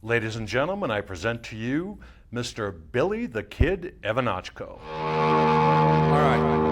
Ladies and gentlemen, I present to you Mr. Billy the Kid Evanochko. All right.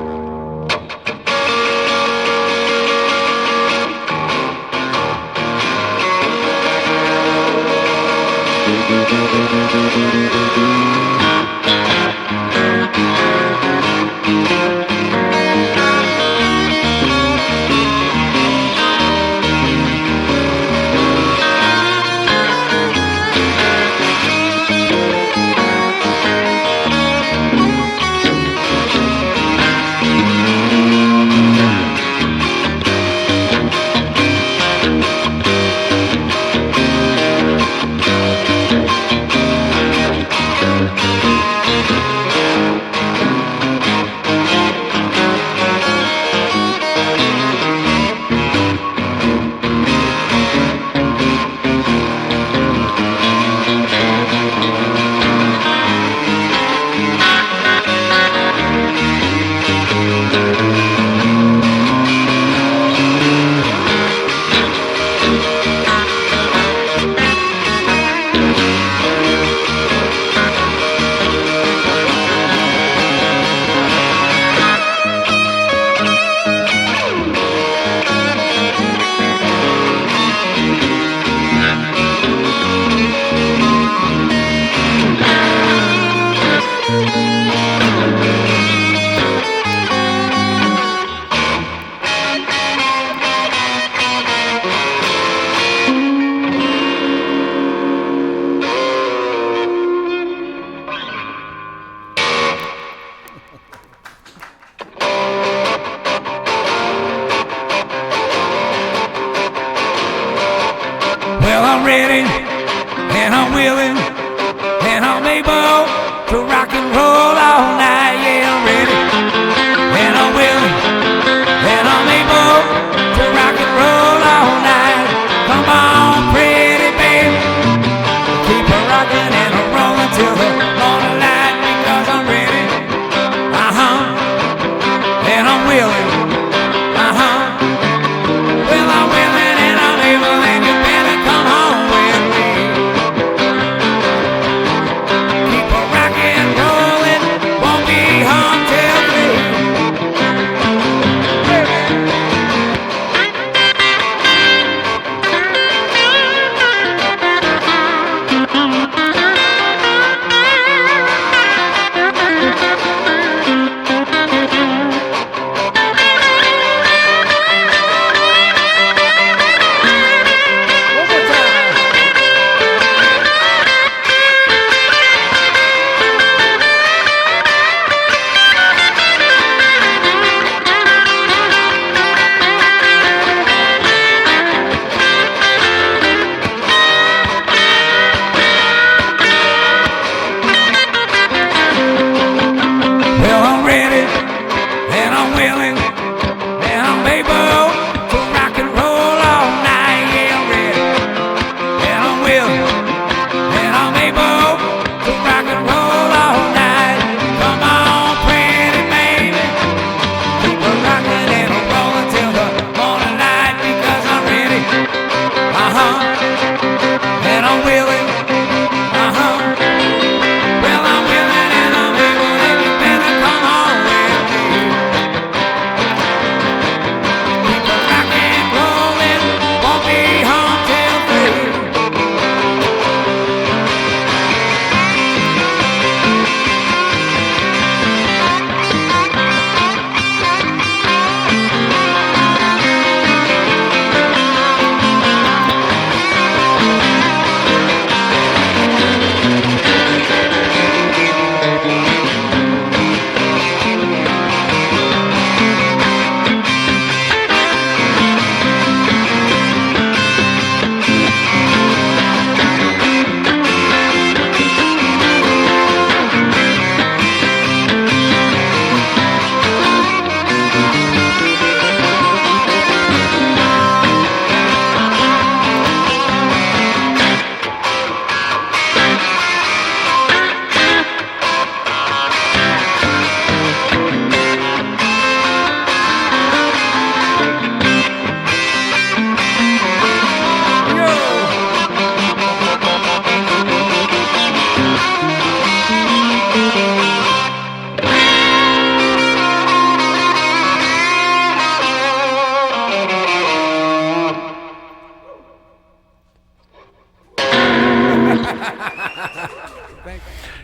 Well, I'm ready, and I'm willing, and I'm able to rock and roll all night. Yeah, I'm ready, and I'm willing, and I'm able to rock and roll all night. Come on, pretty baby, keep a rocking and a rolling till the morning light, because I'm ready, and I'm willing, well, I'm willing and I'm able, and you better come home with me. Keep a rockin' rollin', won't be home till 3.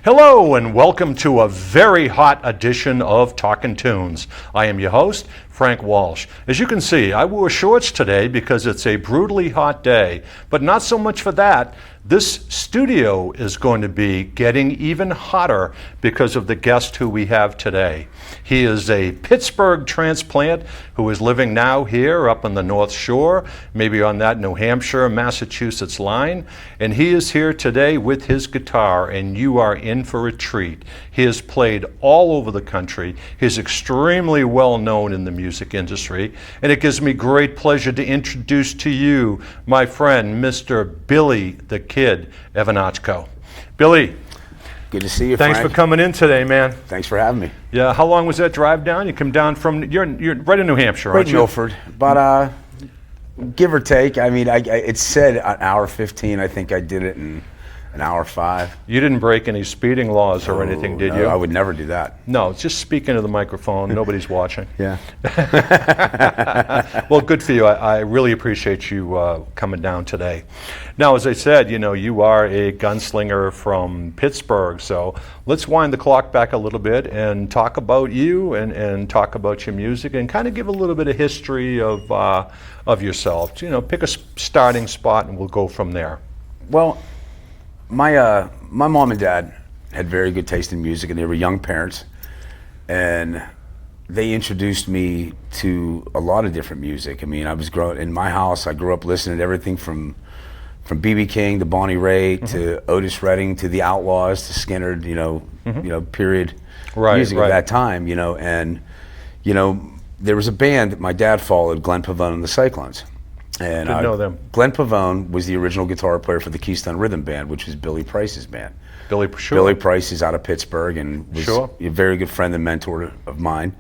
Hello and welcome to a very hot edition of Talkin' Tunes. I am your host, Frank Walsh. As you can see, I wore shorts today because it's a brutally hot day, but not so much for that. This studio is going to be getting even hotter because of the guest who we have today. He is a Pittsburgh transplant who is living now here up on the North Shore, maybe on that New Hampshire, Massachusetts line. And he is here today with his guitar, and you are in for a treat. He has played all over the country. He's extremely well known in the music industry. And it gives me great pleasure to introduce to you my friend, Mr. Billy the Kid Evanochko. Billy. Good to see you, Thanks Frank. for coming in today, man. Thanks for having me. Yeah, how long was that drive down? You come down from, you're right in New Hampshire, Right aren't in you? Milford, but give or take. I mean, it said an hour 15. I think I did it in an hour 5. You didn't break any speeding laws or anything, did No, you? I would never do that. No, just speak into the microphone. Nobody's watching. Yeah. Well, good for you. I really appreciate you coming down today. Now, as I said, you are a gunslinger from Pittsburgh, so let's wind the clock back a little bit and talk about you and talk about your music and kind of give a little bit of history of yourself. Pick a starting spot and we'll go from there. Well, my mom and dad had very good taste in music, and they were young parents, and they introduced me to a lot of different music. I mean, I was growing in my house. I grew up listening to everything from B.B. King to Bonnie Raitt to Otis Redding to the Outlaws to Skinner. Period music Right. at that time. And there was a band that my dad followed, Glenn Pavone and the Cyclones. And Didn't know them. Glenn Pavone was the original guitar player for the Keystone Rhythm Band, which was Billy Price's band. Billy Price is out of Pittsburgh and was Sure. a very good friend and mentor of mine.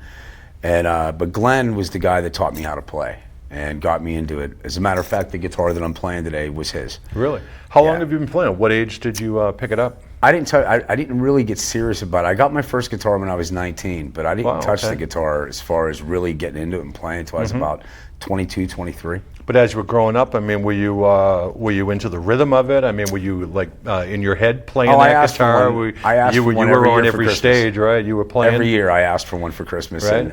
And but Glenn was the guy that taught me how to play and got me into it. As a matter of fact, the guitar that I'm playing today was his. Really? How long Yeah. have you been playing? What age did you pick it up? I didn't really get serious about it. I got my first guitar when I was 19, but I didn't touch the guitar as far as really getting into it and playing until I was about 22, 23. But as you were growing up, I mean, were you into the rhythm of it? I mean, were you like in your head playing I that asked for guitar? one. I asked you for one were every on year for every Christmas. stage, right? You were playing Every year I asked for one for Christmas. Right.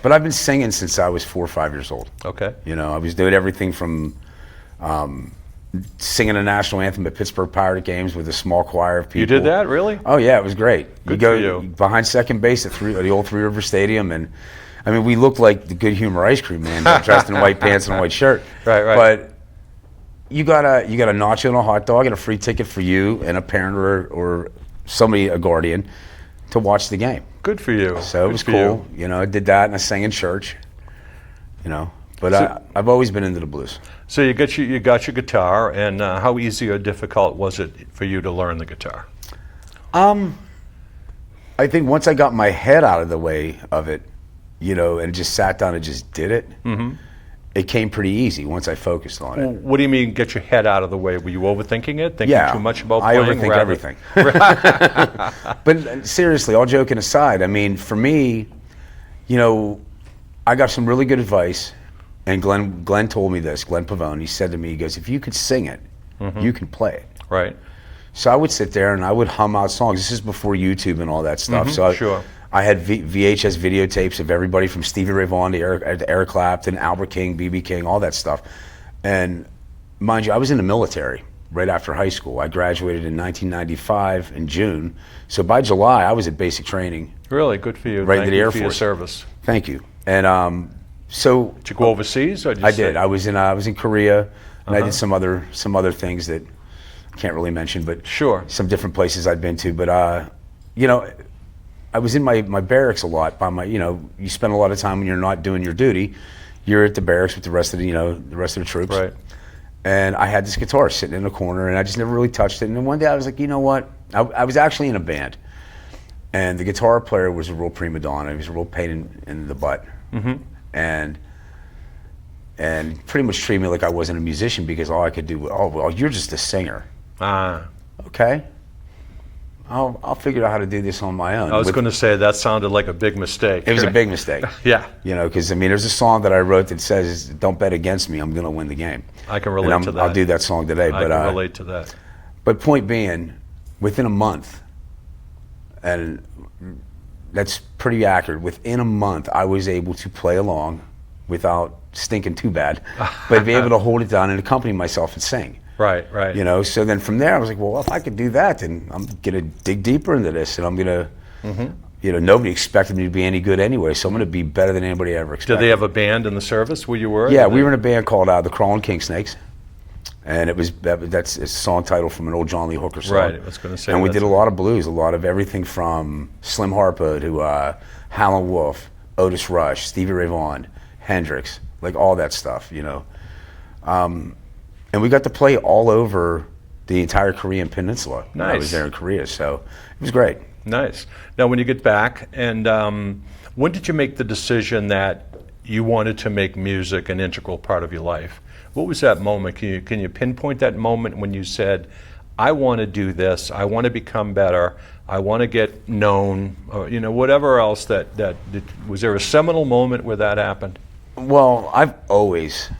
But I've been singing since I was 4 or 5 years old. Okay. I was doing everything from singing a national anthem at Pittsburgh Pirate games with a small choir of people. You did that, really? Oh yeah, it was great. Good you go for you. behind second base at the old Three River Stadium, and I mean we looked like the Good Humor Ice Cream Man, dressed in white pants and a white shirt. Right. But you got a nacho and a hot dog and a free ticket for you and a parent or somebody, a guardian, to watch the game. Good for you. So it Good was for cool. you. I did that and I sang in church. But I've always been into the blues. So you got your guitar, and how easy or difficult was it for you to learn the guitar? I think once I got my head out of the way of it, and just sat down and just did it, it came pretty easy once I focused on it. What do you mean, get your head out of the way? Were you overthinking it? Thinking too much about I playing? overthink everything. But seriously, all joking aside, I mean, for me, I got some really good advice, and Glenn told me this. Glenn Pavone, he said to me, he goes, if you could sing it, you can play it. Right. So I would sit there and I would hum out songs. This is before YouTube and all that stuff. So I had VHS videotapes of everybody from Stevie Ray Vaughan to Eric Clapton, Albert King, B.B. King, all that stuff. And mind you, I was in the military right after high school. I graduated in 1995 in June. So by July, I was at basic training. Really? Good for you. Right Thank into the you Air for your Force. service. Thank you. And so Did you go overseas? Or did you I stay- did. I was in Korea, and I did some other things that I can't really mention, but Sure. some different places I'd been to. But I was in my barracks a lot. You spend a lot of time when you're not doing your duty. You're at the barracks with the rest of the troops. Right. And I had this guitar sitting in a corner, and I just never really touched it. And then one day I was like, you know what? I was actually in a band, and the guitar player was a real prima donna. He was a real pain in the butt, and pretty much treated me like I wasn't a musician because all I could do was, you're just a singer. Okay. I'll figure out how to do this on my own. I was going to say that sounded like a big mistake. It was a big mistake. Yeah. Because there's a song that I wrote that says, "Don't bet against me. I'm going to win the game." I can relate to that. I'll do that song today. I can relate to that. But point being, within a month, and that's pretty accurate, within a month I was able to play along without stinking too bad, but be able to hold it down and accompany myself and sing. Right, right. You know, so then from there I was like, well, if I could do that, then I'm going to dig deeper into this, and I'm going to, you know, nobody expected me to be any good anyway, so I'm going to be better than anybody ever expected. Did they have a band in the service where you were? Yeah, we were in a band called the Crawling King Snakes, and that's a song title from an old John Lee Hooker song. Right, I was going to say. And we did a lot of blues, a lot of everything from Slim Harpo to Howlin' Wolf, Otis Rush, Stevie Ray Vaughan, Hendrix, like all that stuff, you know. And we got to play all over the entire Korean peninsula when I was there in Korea, so it was great. Nice. Now, when you get back, and when did you make the decision that you wanted to make music an integral part of your life? What was that moment? Can you pinpoint that moment when you said, I want to do this, I want to become better, I want to get known, or, you know, whatever else was there a seminal moment where that happened? Well, I've always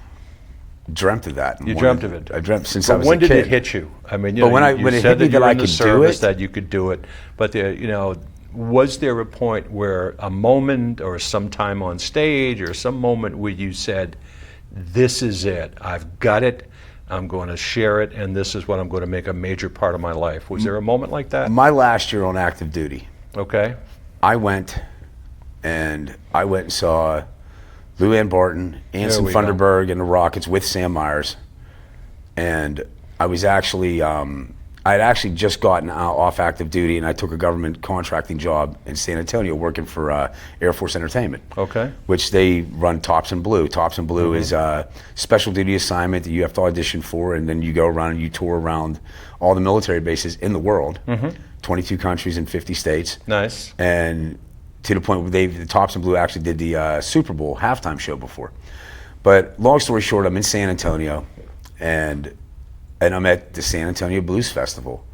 dreamt of that. You dreamt of it? I dreamt since I was a kid. When did it hit you? I mean, you know, when you it said hit me that you that were I in the could do service, it, that you could do it, but you know, was there a point where a moment or some time on stage or some moment where you said, this is it, I've got it, I'm going to share it, and this is what I'm going to make a major part of my life? Was there a moment like that? My last year on active duty, Okay. I went and saw Lou Ann Barton, Anson Funderburg, and the Rockets with Sam Myers. And I was actually, I had actually just gotten off active duty, and I took a government contracting job in San Antonio working for Air Force Entertainment. Okay. Which they run Tops and Blue. Tops and Blue is a special duty assignment that you have to audition for, and then you go around and you tour around all the military bases in the world, 22 countries and 50 states. Nice. And to the point where the Tops and Blue actually did the Super Bowl halftime show before. But long story short, I'm in San Antonio, and I'm at the San Antonio Blues Festival,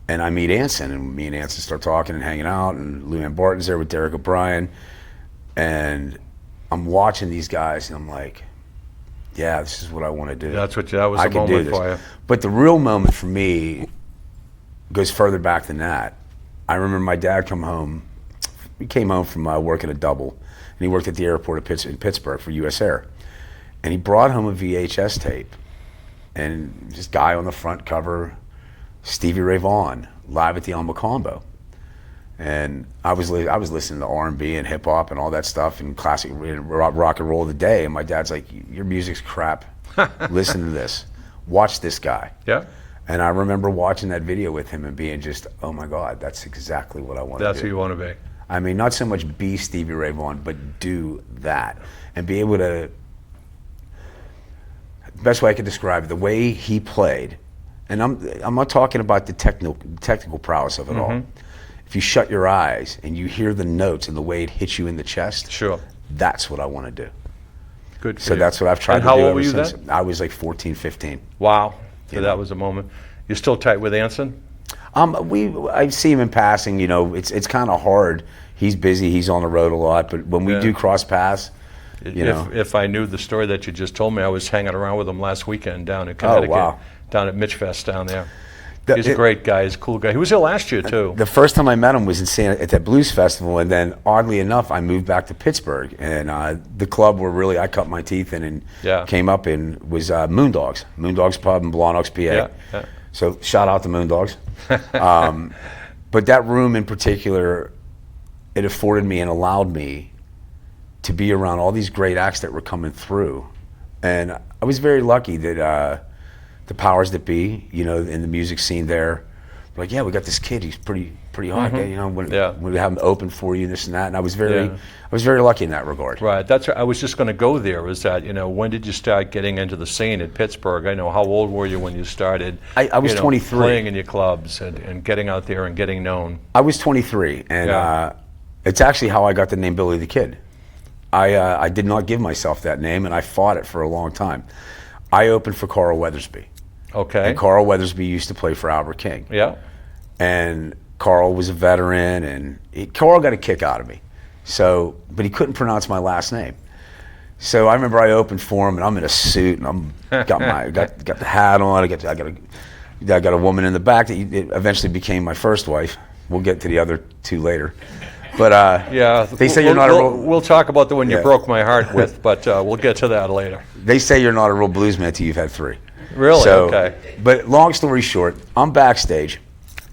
and I meet Anson, and me and Anson start talking and hanging out, and Lou Ann Barton's there with Derek O'Brien, and I'm watching these guys, and I'm like, yeah, this is what I want to do. That was a moment for you. But the real moment for me goes further back than that. I remember my dad come home. He came home from working a double, and he worked at the airport in Pittsburgh for U.S. Air, and he brought home a VHS tape. And this guy on the front cover, Stevie Ray Vaughan, live at the El Macombo. And I was listening to R&B and hip hop and all that stuff and classic rock and roll of the day. And my dad's like, your music's crap. Listen to this. Watch this guy. Yeah. And I remember watching that video with him and being just, oh my God, that's exactly what I want to do. That's who you want to be. I mean, not so much be Stevie Ray Vaughan, but do that. And be able to, the best way I could describe it, the way he played, and I'm not talking about the technical prowess of it all. If you shut your eyes and you hear the notes and the way it hits you in the chest, sure, that's what I want to do. Good for so you. That's what I've tried and to do how old ever were you since. then? I was like 14, 15. Wow. So that was a moment. You're still tight with Anson? I see him in passing. You know, it's kind of hard. He's busy. He's on the road a lot. But when we do cross paths, you know. If I knew the story that you just told me, I was hanging around with him last weekend down in Connecticut, down at Mitchfest down there. He's a great guy. He's a cool guy. He was here last year too. The first time I met him was at that blues festival, and then oddly enough, I moved back to Pittsburgh, and the club where really I cut my teeth in and came up in was Moondogs Pub in Blawnox, PA. Yeah. So shout out to Moondogs. But that room in particular, it afforded me and allowed me to be around all these great acts that were coming through, and I was very lucky that the powers that be, you know, in the music scene there, were like, yeah, we got this kid, he's pretty hot, you know, when we have him open for you, this and that, and I was very lucky in that regard. Right, that's. I was just going to go there. Was that, you know, when did you start getting into the scene at Pittsburgh? I know, how old were you when you started? I was 23. Playing in your clubs and getting out there and getting known. I was 23, and it's actually how I got the name Billy the Kid. I did not give myself that name, and I fought it for a long time. I opened for Carl Weathersby. Okay. And Carl Weathersby used to play for Albert King. Yeah. And Carl was a veteran, and Carl got a kick out of me. So, but he couldn't pronounce my last name. So I remember I opened for him, and I'm in a suit, and got the hat on. I got a I got a woman in the back that eventually became my first wife. We'll get to the other two later. But Yeah, they say you're not a real. We'll talk about the one you Yeah. broke my heart with, but we'll get to that later. They say you're not a real blues man till you've had 3. Really? So, Okay. But long story short, I'm backstage,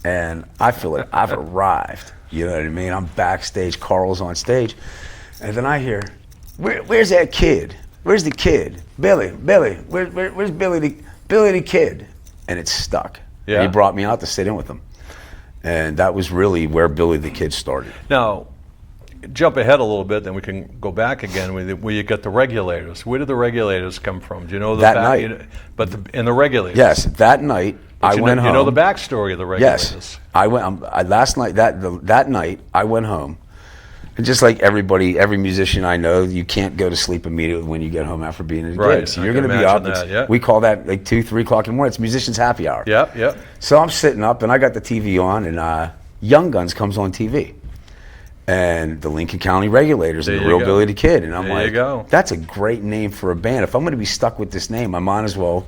and I feel like I've arrived. You know what I mean? I'm backstage. Carl's on stage, and then I hear, "Where's that kid? Where's the kid? Billy, where's Billy the kid?" And it's stuck. Yeah. And he brought me out to sit in with him, and that was really where Billy the Kid started. Now, jump ahead a little bit, then we can go back again. Where you get the Regulators. Where did the Regulators come from? Do you know That night. In the Regulators. Yes, that night I went home. You know the backstory of the Regulators. Yes, I went. Last night, that night, I went home, and just like everybody, every musician I know, you can't go to sleep immediately when you get home after being in a Right, gig. So I you're can going to be up. imagine that, yeah. We call that like 2, 3 o'clock in the morning. It's musicians' happy hour. Yep. So I'm sitting up, and I got the TV on, and Young Guns comes on TV, and the Lincoln County Regulators and There the you Real go. Billy the Kid, and I'm There you like, go. that's a great name for a band. If I'm going to be stuck with this name, I might as well,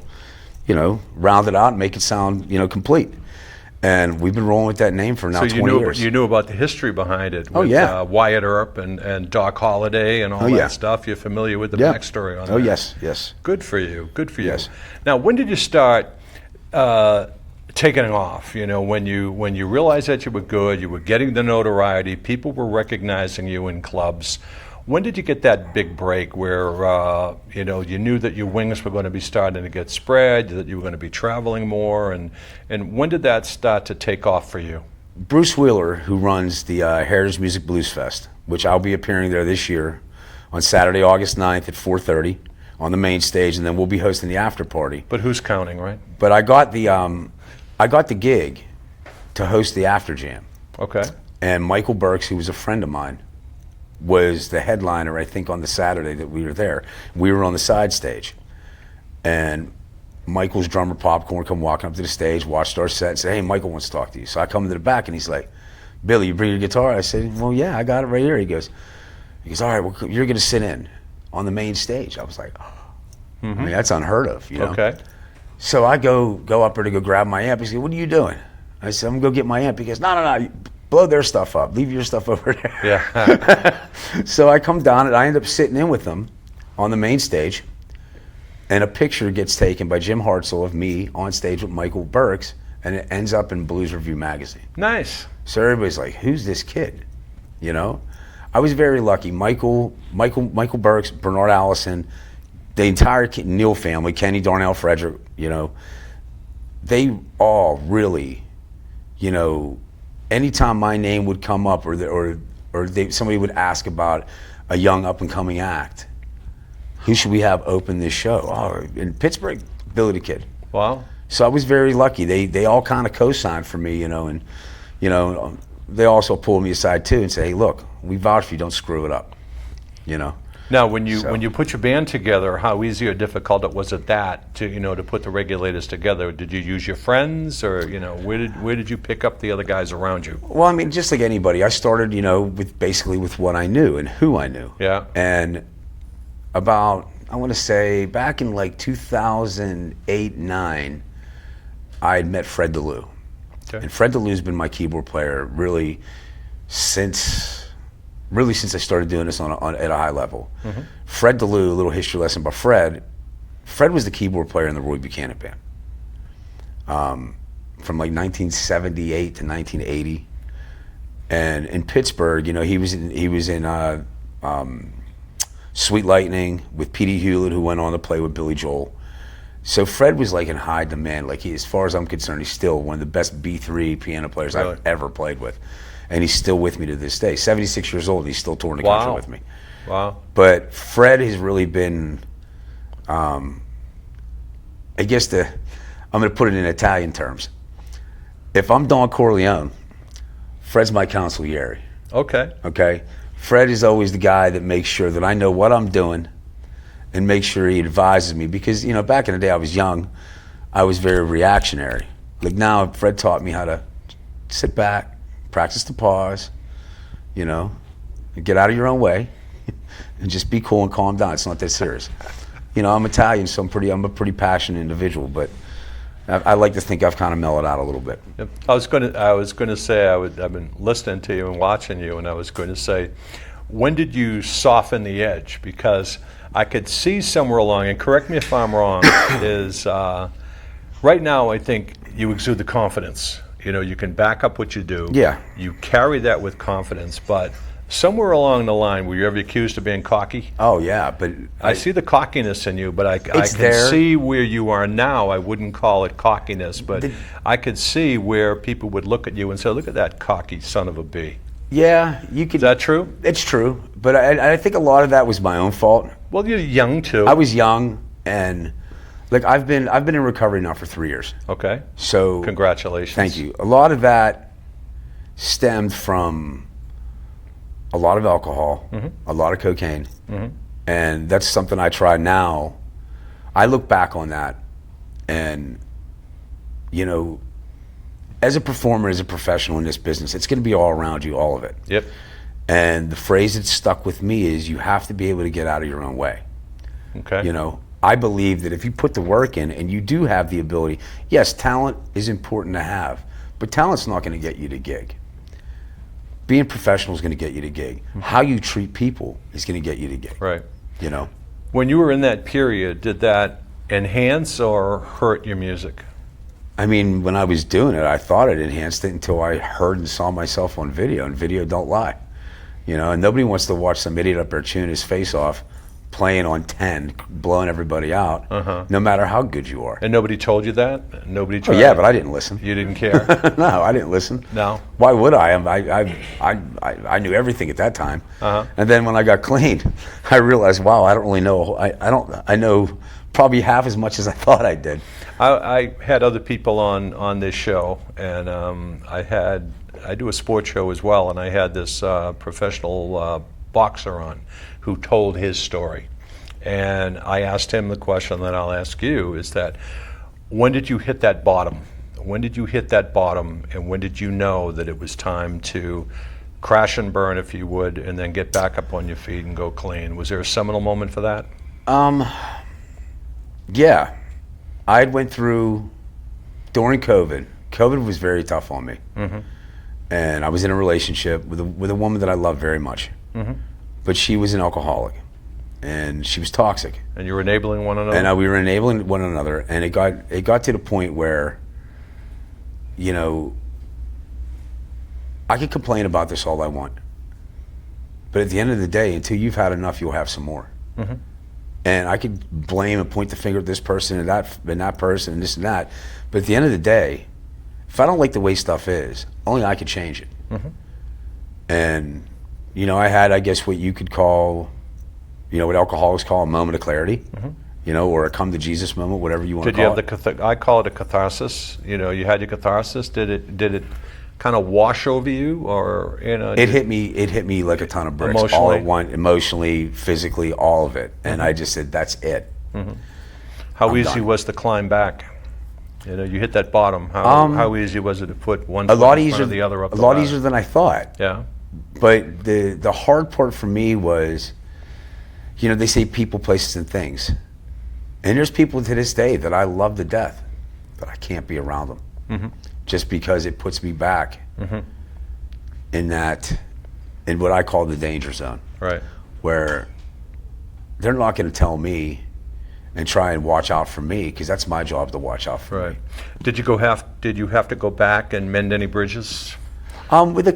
round it out and make it sound, complete. And we've been rolling with that name for now So 20 years. you knew about the history behind it. Oh, With, yeah. Wyatt Earp and Doc Holliday and all yeah. that stuff. You're familiar with the Yeah. backstory on that. Oh, yes. Good for you. Yes. Now, when did you start taking off? When you realized that you were good, you were getting the notoriety, people were recognizing you in clubs. When did you get that big break where you knew that your wings were going to be starting to get spread, that you were going to be traveling more, and when did that start to take off for you? Bruce Wheeler, who runs the Heritage Music Blues Fest, which I'll be appearing there this year on Saturday, August 9th at 4:30 on the main stage, and then we'll be hosting the after party. But who's counting, right? But I got the gig to host the after jam, Okay. and Michael Burks, who was a friend of mine, was the headliner, I think, on the Saturday that we were there. We were on the side stage, and Michael's drummer Popcorn come walking up to the stage, watched our set, and said, "Hey, Michael wants to talk to you." So I come into the back, and he's like, "Billy, you bring your guitar?" I said, "Well, yeah, I got it right here." He goes, "All right, well, you're going to sit in on the main stage." I was like, I mean, that's unheard of, Okay. So I go up there to go grab my amp. He said, "What are you doing?" I said, "I'm going to go get my amp." He goes, No, blow their stuff up. Leave your stuff over there. Yeah. So I come down and I end up sitting in with them on the main stage, and a picture gets taken by Jim Hartzell of me on stage with Michael Burks, and it ends up in Blues Review magazine. Nice. So everybody's like, "Who's this kid?" I was very lucky. Michael Burks, Bernard Allison, the entire Neil family, Kenny, Darnell, Frederick, they all really, anytime my name would come up or somebody would ask about a young up and coming act, who should we have open this show? Oh, in Pittsburgh, Billy the Kid. Wow. So I was very lucky. They all kind of co-signed for me, and they also pulled me aside too and say, "Hey, look, we vouch for you. Don't screw it up." Now, when you put your band together, how easy or difficult was it to put the Regulators together? Did you use your friends, or where did you pick up the other guys around you? Well, I mean, just like anybody, I started with what I knew and who I knew. Yeah. And about, I want to say, back in like 2008, 9, I had met Fred DeLue. Okay. And Fred DeLue's been my keyboard player really since I started doing this at a high level. Mm-hmm. Fred DeLue, a little history lesson about Fred. Fred was the keyboard player in the Roy Buchanan band from like 1978 to 1980. And in Pittsburgh, he was in Sweet Lightning with Petey Hewlett, who went on to play with Billy Joel. So Fred was like in high demand. Like as far as I'm concerned, he's still one of the best B3 piano players Really? I've ever played with. And he's still with me to this day. 76 years old, he's still touring the country with me. Wow. But Fred has really been, I guess I'm going to put it in Italian terms. If I'm Don Corleone, Fred's my consigliere. Okay. Okay? Fred is always the guy that makes sure that I know what I'm doing and make sure he advises me. Because, back in the day I was young, I was very reactionary. Like now, Fred taught me how to sit back, practice the pause, get out of your own way, and just be cool and calm down. It's not that serious. I'm Italian, so I'm a pretty passionate individual. But I like to think I've kind of mellowed out a little bit. Yep. I was gonna say I've been listening to you and watching you, and I was going to say, when did you soften the edge? Because I could see somewhere along, and correct me if I'm wrong, is right now I think you exude the confidence. You know, you can back up what you do. Yeah. You carry that with confidence, but somewhere along the line, were you ever accused of being cocky? Oh yeah, but I see the cockiness in you, but I can there. see where you are now. I wouldn't call it cockiness, but I could see where people would look at you and say, look at that cocky son of a bee. Yeah, you could. Is that true? It's true, but I think a lot of that was my own fault. Well, you're young too. I was young, and like I've been in recovery now for 3 years. Okay. So congratulations. Thank you. A lot of that stemmed from a lot of alcohol, a lot of cocaine, and that's something I try now. I look back on that, and you know, as a performer, as a professional in this business, it's going to be all around you, all of it. Yep. And the phrase that stuck with me is, you have to be able to get out of your own way. Okay. You know, I believe that if you put the work in and you do have the ability, yes, talent is important to have, but talent's not going to get you to gig. Being professional is going to get you to gig. How you treat people is going to get you to gig. Right. You know? When you were in that period, did that enhance or hurt your music? I mean, when I was doing it, I thought it enhanced it until I heard and saw myself on video, and video don't lie. You know, and nobody wants to watch some idiot up there chewing his face off, playing on 10, blowing everybody out, no matter how good you are. And nobody told you that? Nobody tried? Oh, yeah, but I didn't listen. You didn't care? No, I didn't listen. No? Why would I? I knew everything at that time. And then when I got clean, I realized, wow, I don't really know. I know probably half as much as I thought I did. I had other people on this show, and I do a sports show as well, and I had this professional boxer on who told his story. And I asked him the question that I'll ask you, is that when did you hit that bottom? When did you hit that bottom, and when did you know that it was time to crash and burn, if you would, and then get back up on your feet and go clean? Was there a seminal moment for that? Yeah. I went through, during COVID. COVID was very tough on me. And I was in a relationship with a woman that I love very much. But she was an alcoholic, and she was toxic. And you were enabling one another? And we were enabling one another, and it got to the point where, you know, I could complain about this all I want, but at the end of the day, until you've had enough, you'll have some more. And I could blame and point the finger at this person and that person and this and that, but at the end of the day, if I don't like the way stuff is, only I could change it. And you know, I had, I guess, what you could call, you know, what alcoholics call a moment of clarity, you know, or a come to Jesus moment, whatever you want to call it. Did you have I call it a catharsis. You know, you had your catharsis. Did it kind of wash over you, or you know? It hit me like a ton of bricks. Emotionally? All at once, emotionally, physically, all of it. And I just said, that's it. How easy was to climb back? You know, you hit that bottom. How easy was it to put one foot in front of the other up the ladder? Easier than I thought. Yeah. But the hard part for me was, you know, they say people, places, and things. And there's people to this day that I love to death, but I can't be around them. Just because it puts me back in what I call the danger zone. Right. Where they're not going to tell me and try and watch out for me, because that's my job to watch out for me. Did you have to go back and mend any bridges?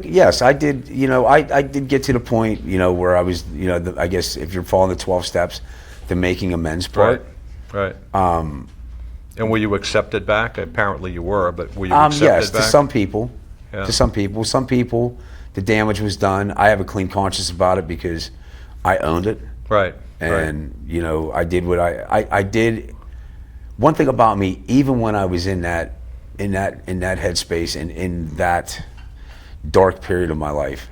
Yes, I did. You know, I did get to the point, you know, where I was, you know, I guess if you're following the 12 steps, the making amends part. Right. And were you accepted back? Apparently you were, but were you accepted back? Yes, to some people. Yeah. To some people. Some people, the damage was done. I have a clean conscience about it because I owned it. Right. And, you know, I did what I did. One thing about me, even when I was in that headspace and in that dark period of my life,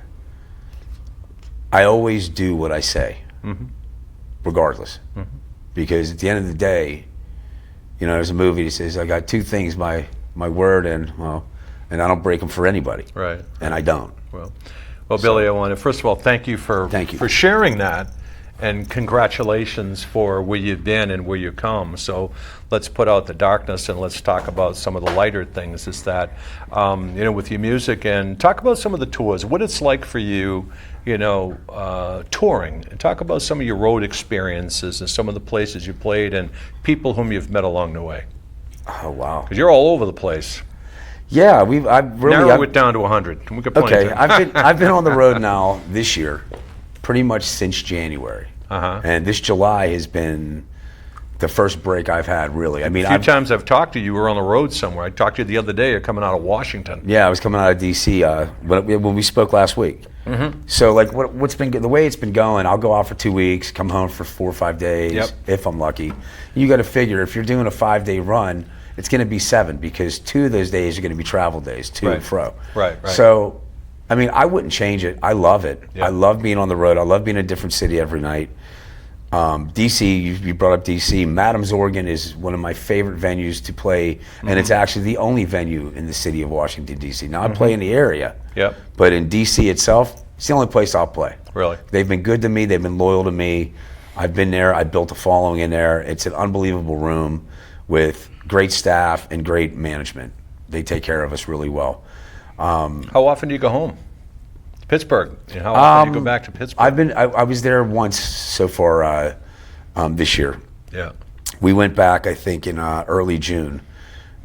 I always do what I say, regardless. Because at the end of the day, you know, there's a movie that says, I got two things, my word and I don't break them for anybody. Right. And I don't. Well, Billy, I want to, first of all, thank you for sharing that. and congratulations for where you've been and where you come. So let's put out the darkness and let's talk about some of the lighter things. Is that, with your music, and talk about some of the tours, what it's like for you, touring, and talk about some of your road experiences and some of the places you played and people whom you've met along the way. Oh, wow. Because you're all over the place. Yeah, I've narrow it down to 100. We could okay, I've been on the road now this year, pretty much since January, and this July has been the first break I've had. Really, I mean, a few times I've talked to you, you were on the road somewhere. I talked to you the other day. You're coming out of Washington. Yeah, I was coming out of D.C. When we spoke last week. So, like, what's been the way it's been going? I'll go out for 2 weeks, come home for 4 or 5 days, if I'm lucky. You got to figure if you're doing a 5-day run, it's going to be 7 because 2 of those days are going to be travel days, to and fro. Right. So, I mean, I wouldn't change it. I love it. Yep. I love being on the road. I love being in a different city every night. D.C., you brought up D.C. Madams, Oregon is one of my favorite venues to play, and it's actually the only venue in the city of Washington, D.C. Now, I play in the area, but in D.C. itself, it's the only place I'll play. Really? They've been good to me. They've been loyal to me. I've been there. I built a following in there. It's an unbelievable room with great staff and great management. They take care of us really well. How often do you go home? Pittsburgh. How often do you go back to Pittsburgh? I was there once so far this year. Yeah. We went back, I think, in early June,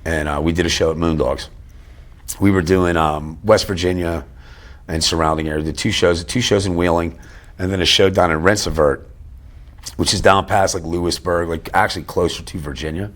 and we did a show at Moondogs. We were doing West Virginia and surrounding area. The two shows in Wheeling, and then a show down in Rensselaer, which is down past like Lewisburg, like actually closer to Virginia.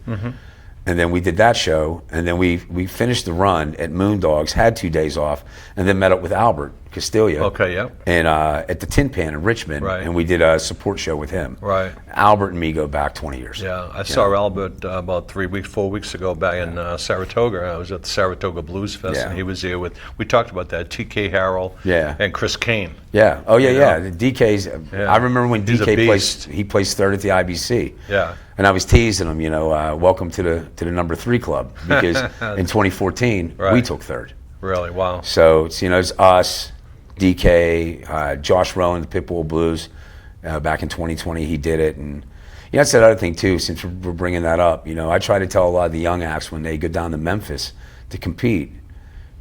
And then we did that show, and then we finished the run at Moondogs, had 2 days off, and then met up with Albert Castillo. Okay, yeah. And at the Tin Pan in Richmond, and we did a support show with him. Right. Albert and me go back 20 years. Yeah, I saw Albert about 4 weeks ago back in Saratoga. I was at the Saratoga Blues Fest, and he was there with, we talked about that, T.K. Harrell and Chris Kane. Yeah, oh yeah. The DK's, I remember when He's DK placed third at the IBC. Yeah. And I was teasing him, welcome to the number 3 club, because in 2014 we took third. Really? Wow. So it's it's us, DK, Josh Rowan, the Pitbull Blues. Back in 2020 he did it, and that's that other thing too. Since we're bringing that up, I try to tell a lot of the young acts when they go down to Memphis to compete,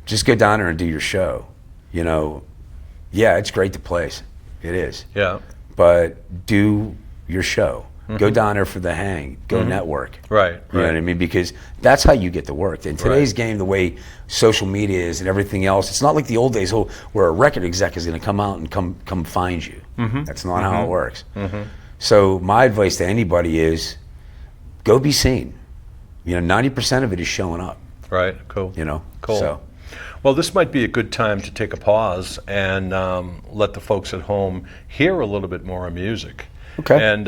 just go down there and do your show. Yeah, it's great to place, it is. Yeah. But do your show. Go down there for the hang. Go network. Right. You know what I mean? Because that's how you get the work. In today's game, the way social media is and everything else, it's not like the old days where a record exec is going to come out and come find you. That's not how it works. So my advice to anybody is go be seen. 90% of it is showing up. Right. Cool. Cool. So. Well, this might be a good time to take a pause and let the folks at home hear a little bit more of music. Okay. And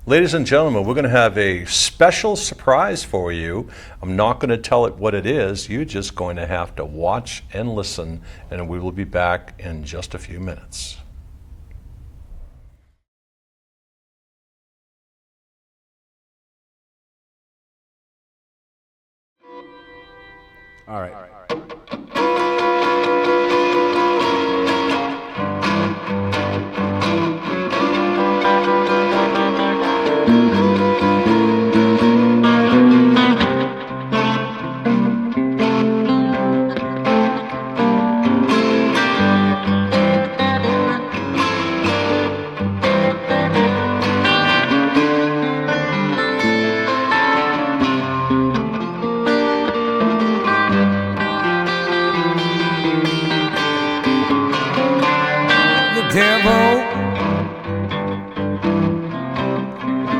ladies and gentlemen, we're going to have a special surprise for you. I'm not going to tell it what it is. You're just going to have to watch and listen, and we will be back in just a few minutes. All right.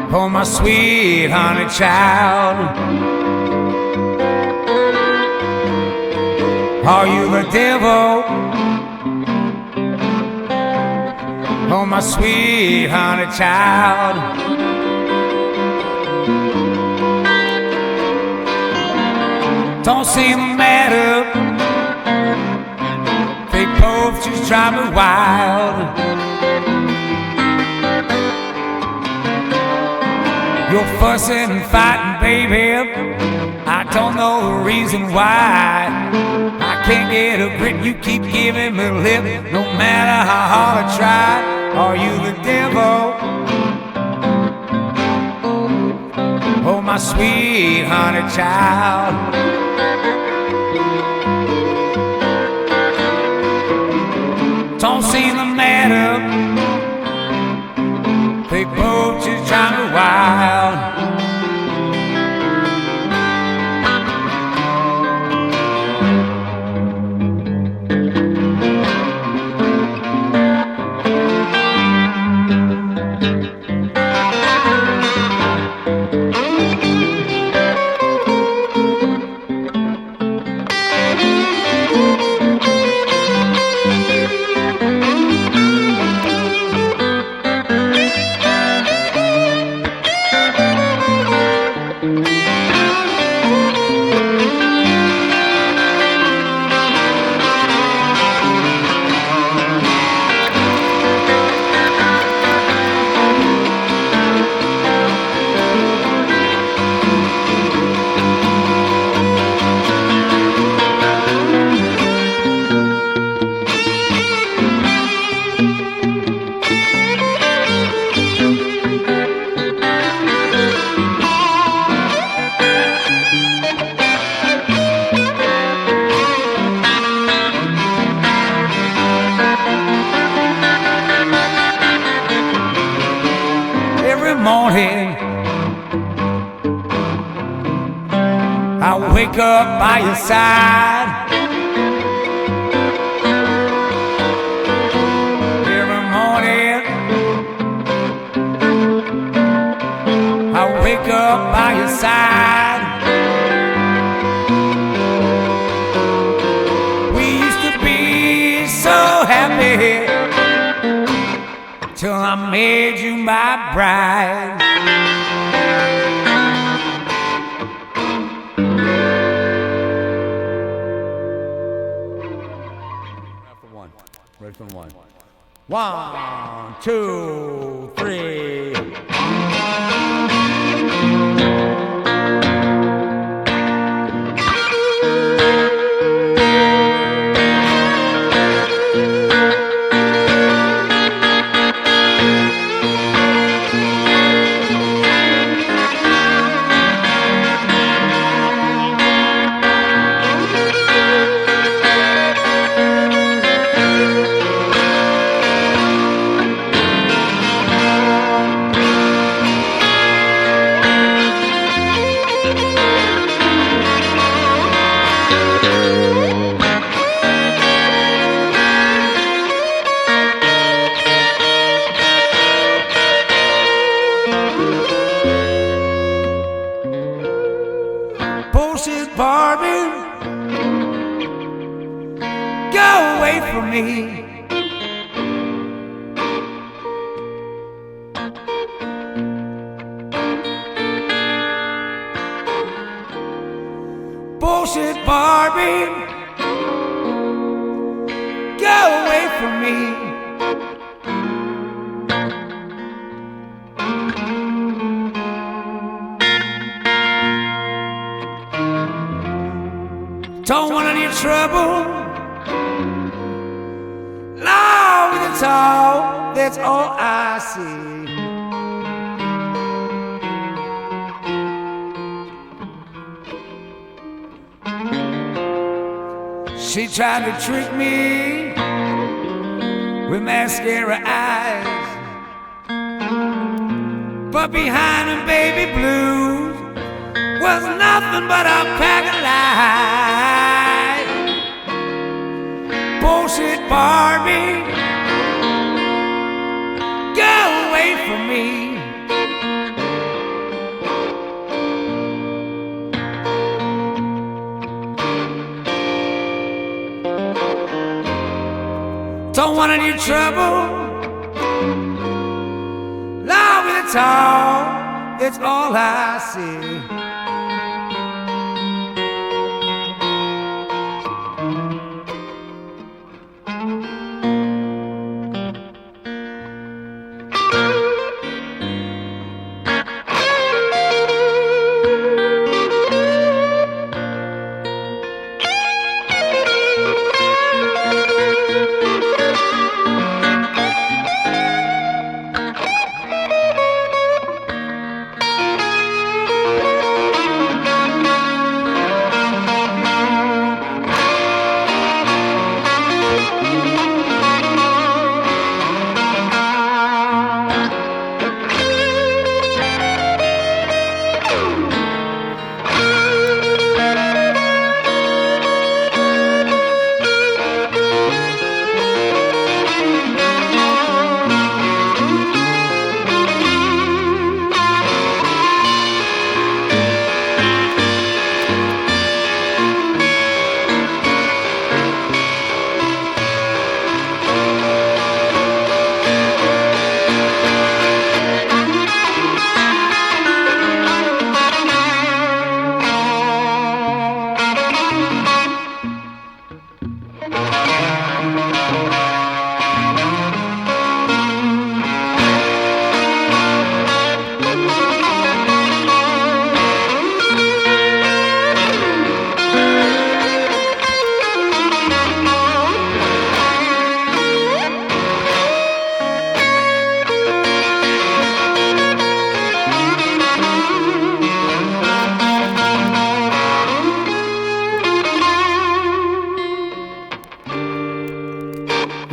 Oh, my sweet honey child, are you the devil? Oh, my sweet honey child, don't seem to matter. They both just drive me wild. You're fussing and fighting, baby. I don't know the reason why. I can't get a grip, you keep giving me lip, no matter how hard I try. Are you the devil. Oh, my sweet honey child. Don't seem to matter. They both just drive me wild. Morning, I wake up by your side. Every morning, I wake up by your side. We used to be so happy till I made you my bride. Ready for one. 1, 2, 3. Bullshit Barbie, go away from me. Bullshit Barbie, go away from me. Don't want any trouble. Love with it's all, that's all I see. She tried to trick me with mascara eyes, but behind them baby blues was nothing but a pack of lies. Bullshit Barbie, go away from me. Don't want any trouble. Love with it's all I see.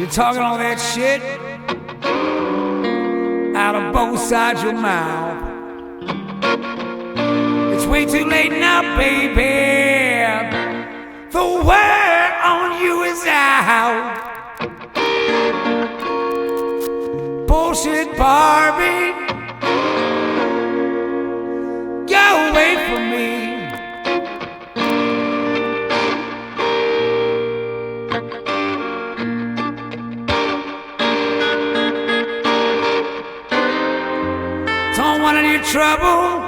You're talking all that shit out of both sides of your mouth. It's way too late now, baby. The word on you is out. Bullshit, Barbie. Go away from me. Don't want any trouble.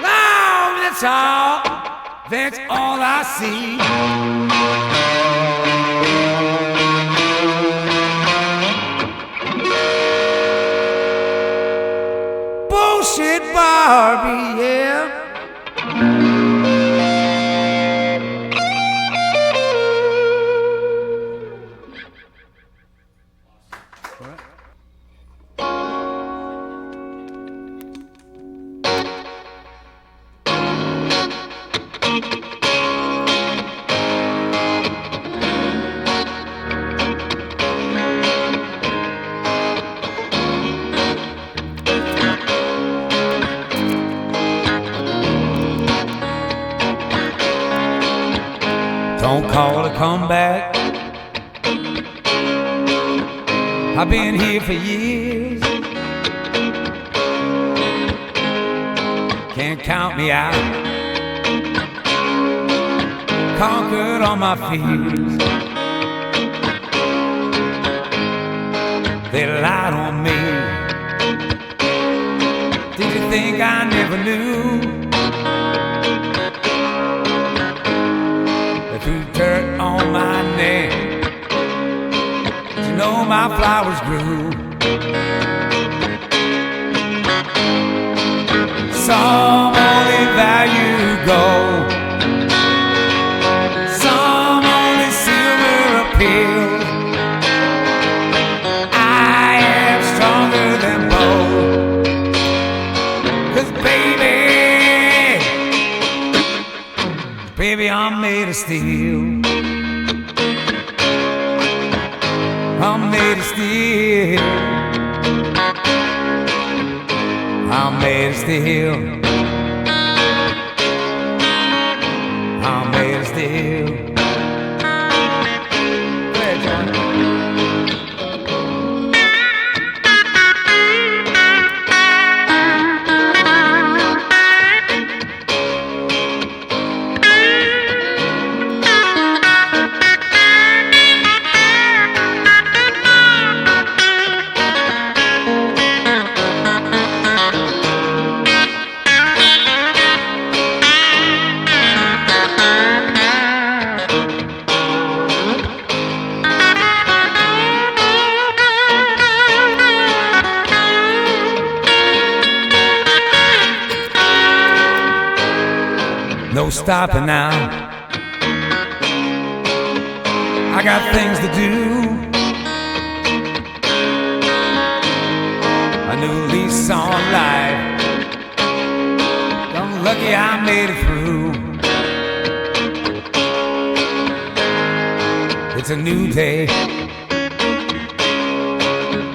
No, that's all. That's all I see. Bullshit, Barbie, yeah. Don't call to come back. I've been here for years. Can't count me out. Conquered all my fears. They lied on me. Did you think I never knew? Threw dirt on my neck. Did you know my flowers grew? Some only value gold, some only silver appeal. I am stronger than both. 'Cause baby, I'm made of steel. I'm made of steel. I'm made of steel. I'm made of steel. Go ahead, John. No stopping now. I got things to do. A new lease on life. I'm lucky I made it through. It's a new day.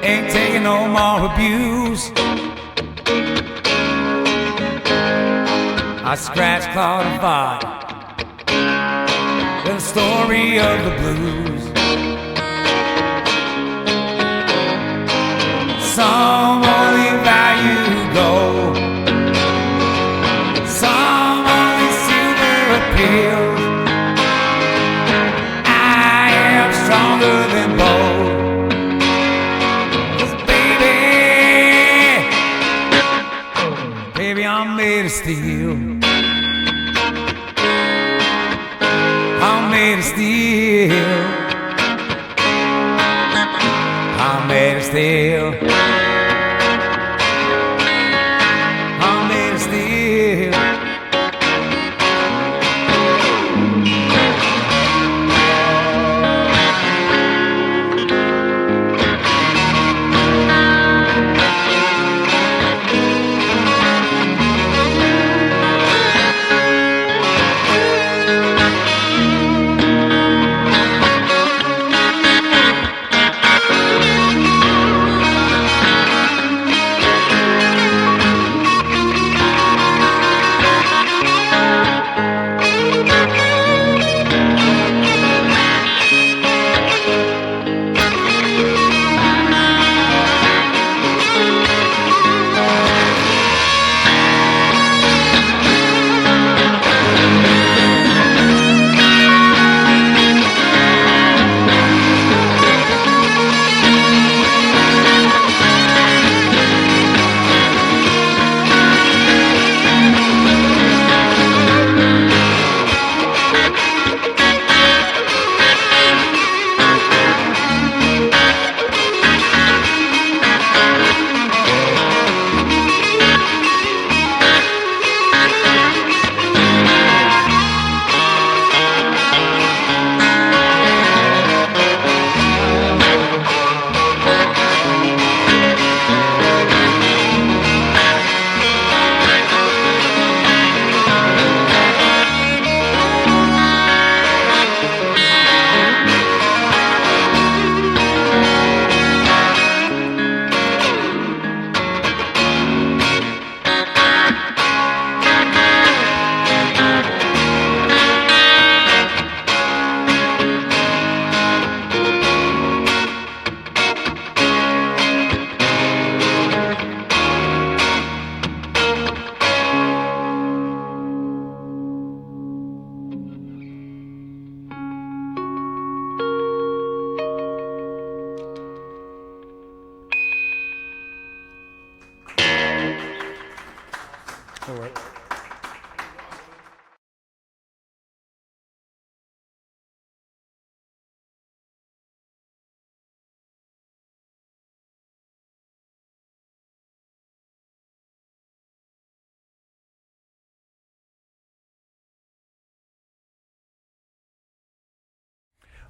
Ain't taking no more abuse. I scratch, clawed, and fought. The story of the blues. Some only value gold, some only silver appeals. I am stronger than both. 'Cause baby, I'm made of steel. I'm made of steel. I'm made of steel. I'm made of steel.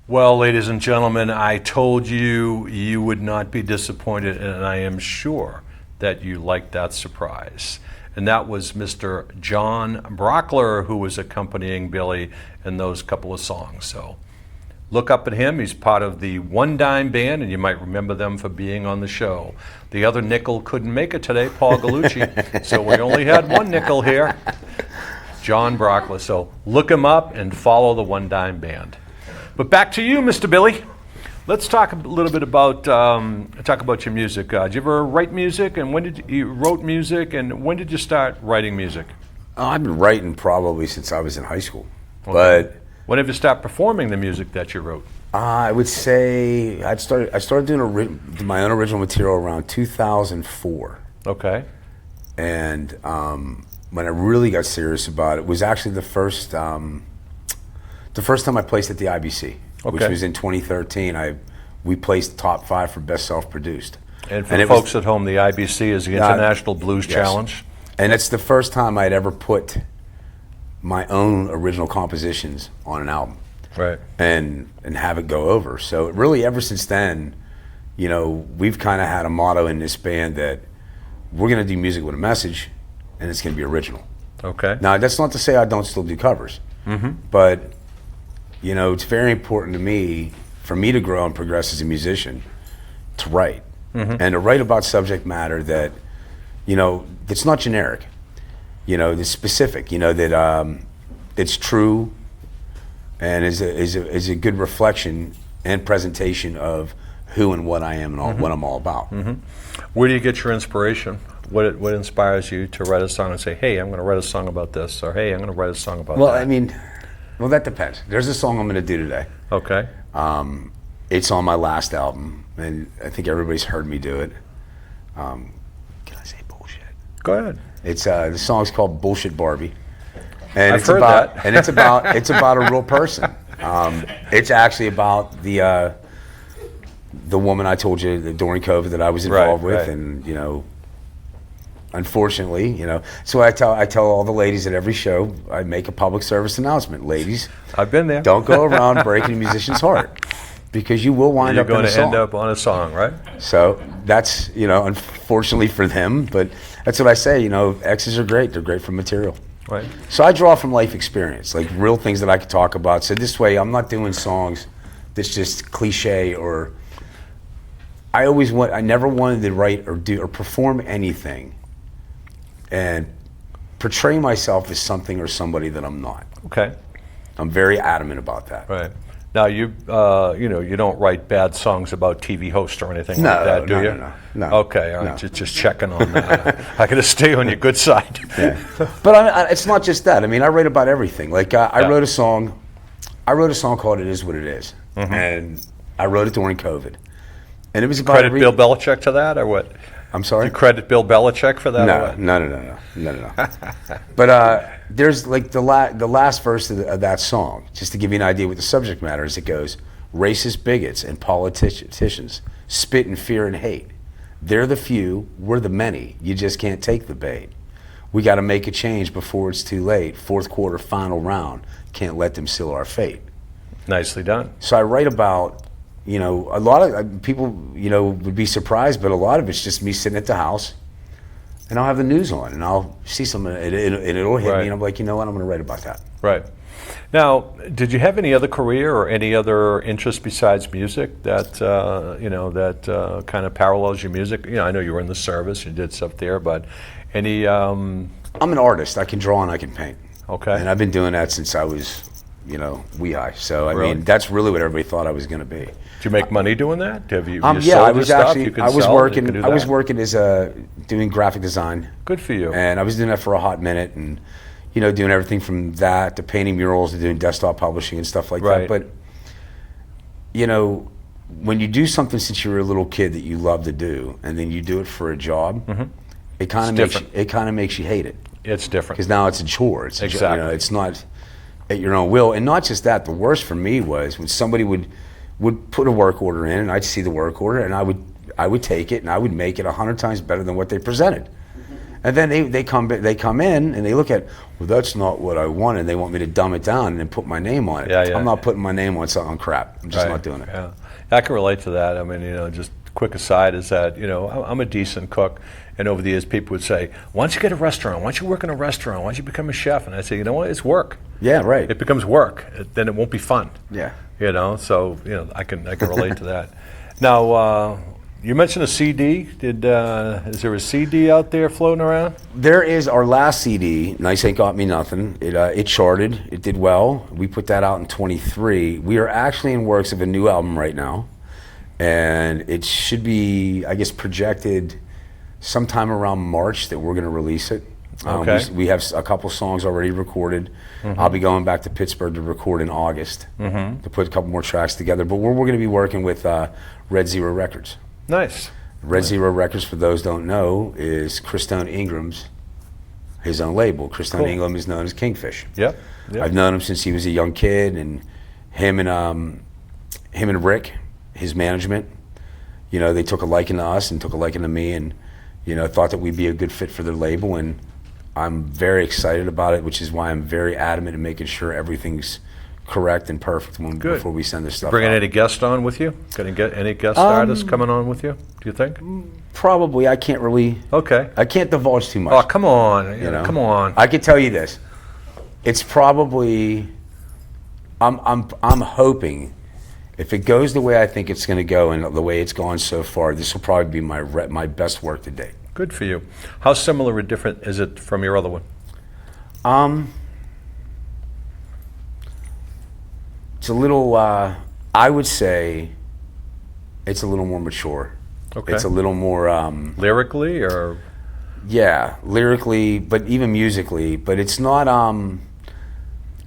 Well, ladies and gentlemen, I told you you would not be disappointed, and I am sure that you liked that surprise. And that was Mr. John Brockler, who was accompanying Billy in those couple of songs. So look up at him. He's part of the One Dime Band, and you might remember them for being on the show. The other nickel couldn't make it today, Paul Gallucci, so we only had one nickel here, John Brockler. So look him up and follow the One Dime Band. But back to you, Mr. Billy. Let's talk a little bit about your music. Did you ever write music, and when did you wrote music, and when did you start writing music? I've been writing probably since I was in high school. Okay. But when did you start performing the music that you wrote? I would say I started doing my own original material around 2004. Okay. And when I really got serious about it was actually the first time I placed at the IBC, which Okay. was in 2013. We placed top 5 for best self-produced. And for folks at home, the IBC is the International Blues yes. Challenge. And it's the first time I'd ever put my own original compositions on an album. Right. And have it go over. So really ever since then, we've kind of had a motto in this band that we're going to do music with a message, and it's going to be original. Okay. Now, that's not to say I don't still do covers, but it's very important to me, for me to grow and progress as a musician, to write. And to write about subject matter that, that's not generic, that's specific, that it's true and is a good reflection and presentation of who and what I am and what I'm all about. Where do you get your inspiration? What inspires you to write a song and say, hey, I'm going to write a song about this, or hey, I'm going to write a song about that? Well, that depends. There's a song I'm going to do today. Okay. It's on my last album, and I think everybody's heard me do it. Can I say bullshit? Go ahead. It's the song's called "Bullshit Barbie," and I've heard that. And it's about a real person. It's actually about the woman I told you that during COVID that I was involved with, and unfortunately, so I tell all the ladies at every show, I make a public service announcement. Ladies, I've been there. Don't go around breaking a musician's heart, because you will wind up in a song. You're going to end up on a song, right? So that's, unfortunately for them, but that's what I say, exes are great. They're great for material. Right. So I draw from life experience, like real things that I could talk about. So this way, I'm not doing songs that's just cliche, or I never wanted to write or do or perform anything and portray myself as something or somebody that I'm not. Okay. I'm very adamant about that. Right. Now you don't write bad songs about TV hosts or anything like that, do you? No. Okay, all right. Just checking on that. I got to stay on your good side. Yeah. But it's not just that. I write about everything. Like I wrote a song. I wrote a song called "It Is What It Is," and I wrote it during COVID. And it was about Bill Belichick to that, or what? I'm sorry? You credit Bill Belichick for that? No. But there's like the last verse of that song, just to give you an idea what the subject matter is. It goes, racist bigots and politicians spit in fear and hate. They're the few, we're the many. You just can't take the bait. We got to make a change before it's too late. Fourth quarter, final round. Can't let them seal our fate. Nicely done. So I write about, a lot of people, would be surprised, but a lot of it's just me sitting at the house, and I'll have the news on, and I'll see something, and it'll hit me, and I'm like, you know what, I'm going to write about that. Right. Now, did you have any other career or any other interest besides music that kind of parallels your music? I know you were in the service, you did stuff there, but any? I'm an artist. I can draw and I can paint. Okay. And I've been doing that since I was, wee-eye. So Really? That's really what everybody thought I was going to be. Did you make money doing that? Have you? I was working as doing graphic design. Good for you. And I was doing that for a hot minute, and doing everything from that to painting murals to doing desktop publishing and stuff like that. But when you do something since you were a little kid that you love to do, and then you do it for a job, it kind of makes you hate it. It's different because now it's a chore. It's exactly. It's not at your own will, and not just that. The worst for me was when somebody would put a work order in, and I'd see the work order, and I would take it, and I would make it 100 times better than what they presented. And then they come in and they look at, well, that's not what I want, and they want me to dumb it down and then put my name on it. Yeah. I'm not putting my name on something crap. I'm just not doing it. Yeah, I can relate to that. I mean, just quick aside is that, I'm a decent cook, and over the years people would say, why don't you get a restaurant? Why don't you work in a restaurant? Why don't you become a chef? And I say, you know what? It's work. Yeah, right. It becomes work. Then it won't be fun. Yeah. So I can relate to that. Now, you mentioned a CD. Is there a CD out there floating around? There is our last CD, Nice Ain't Got Me Nothing. It charted. It did well. We put that out in 23. We are actually in works of a new album right now, and it should be, I guess, projected sometime around March that we're going to release it. Okay. We have a couple songs already recorded. I'll be going back to Pittsburgh to record in August to put a couple more tracks together. But we're going to be working with Red Zero Records. Nice. Red Zero Records, for those who don't know, is Christone Ingram's, his own label. Christone Ingram is known as Kingfish. Yep. I've known him since he was a young kid, and him and Rick, his management, they took a liking to us and took a liking to me, and thought that we'd be a good fit for their label, and I'm very excited about it, which is why I'm very adamant in making sure everything's correct and perfect before we send this stuff Bringing out. any guests on with you? Gonna get any guest artists coming on with you? Do you think? Probably. I can't really. Okay. I can't divulge too much. Oh, come on! Come on! I can tell you this. It's probably. I'm hoping, if it goes the way I think it's going to go and the way it's gone so far, this will probably be my best work to date. Good for you. How similar or different is it from your other one? It's a little, I would say, it's a little more mature. Okay. It's a little more... lyrically, or? Yeah, lyrically, but even musically. But it's not,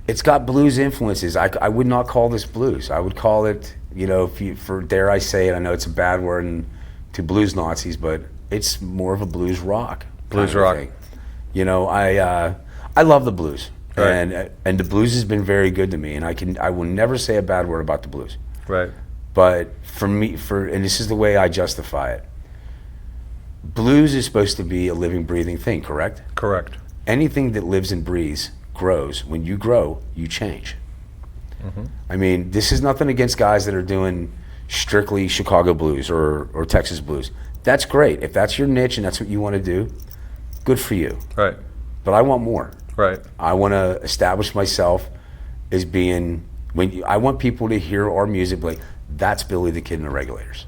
it's got blues influences. I would not call this blues. I would call it, dare I say it, I know it's a bad word to blues Nazis, but it's more of a blues rock. Blues rock. I love the blues. Right. And the blues has been very good to me, and I will never say a bad word about the blues. Right. But for me, and this is the way I justify it, blues is supposed to be a living, breathing thing, correct? Correct. Anything that lives and breathes grows. When you grow, you change. I mean, this is nothing against guys that are doing strictly Chicago blues or Texas blues. That's great. If that's your niche and that's what you want to do, good for you. Right. But I want more. Right. I want to establish myself as being, I want people to hear our music like, that's Billy the Kid and the Regulators.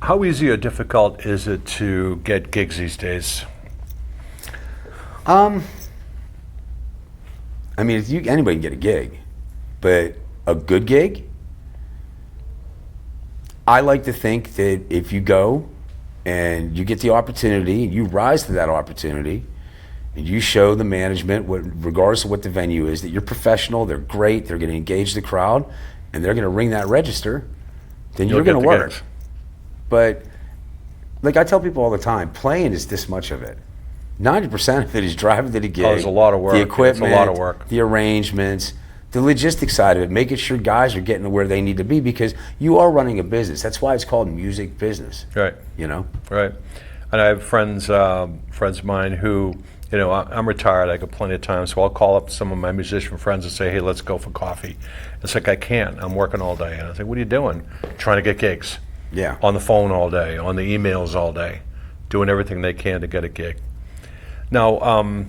How easy or difficult is it to get gigs these days? I mean, anybody can get a gig, but a good gig, I like to think that if you go and you get the opportunity and you rise to that opportunity and you show the management, regardless of what the venue is, that you're professional, they're great, they're going to engage the crowd, and they're going to ring that register, then you're going to work. Gigs. But like I tell people all the time, playing is this much of it. 90% of it is driving to the gig. There's a lot of work. The equipment, it's a lot of work. The arrangements, the logistics side of it, making sure guys are getting to where they need to be, because you are running a business. That's why it's called music business. Right. Right. And I have friends of mine who, I'm retired. I got plenty of time, so I'll call up some of my musician friends and say, hey, let's go for coffee. It's like, I can't. I'm working all day. And I say, what are you doing? Trying to get gigs. Yeah. On the phone all day, on the emails all day, doing everything they can to get a gig. Now,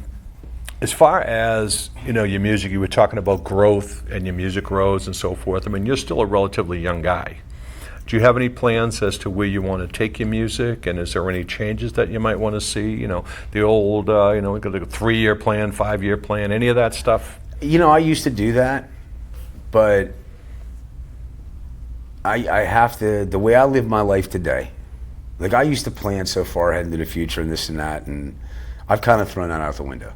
as far as, your music, you were talking about growth and your music grows and so forth. I mean, you're still a relatively young guy. Do you have any plans as to where you want to take your music, and is there any changes that you might want to see? The old, we got a 3-year plan, 5-year plan, any of that stuff? I used to do that, but I have to, the way I live my life today, like I used to plan so far ahead into the future and this and that, and I've kind of thrown that out the window.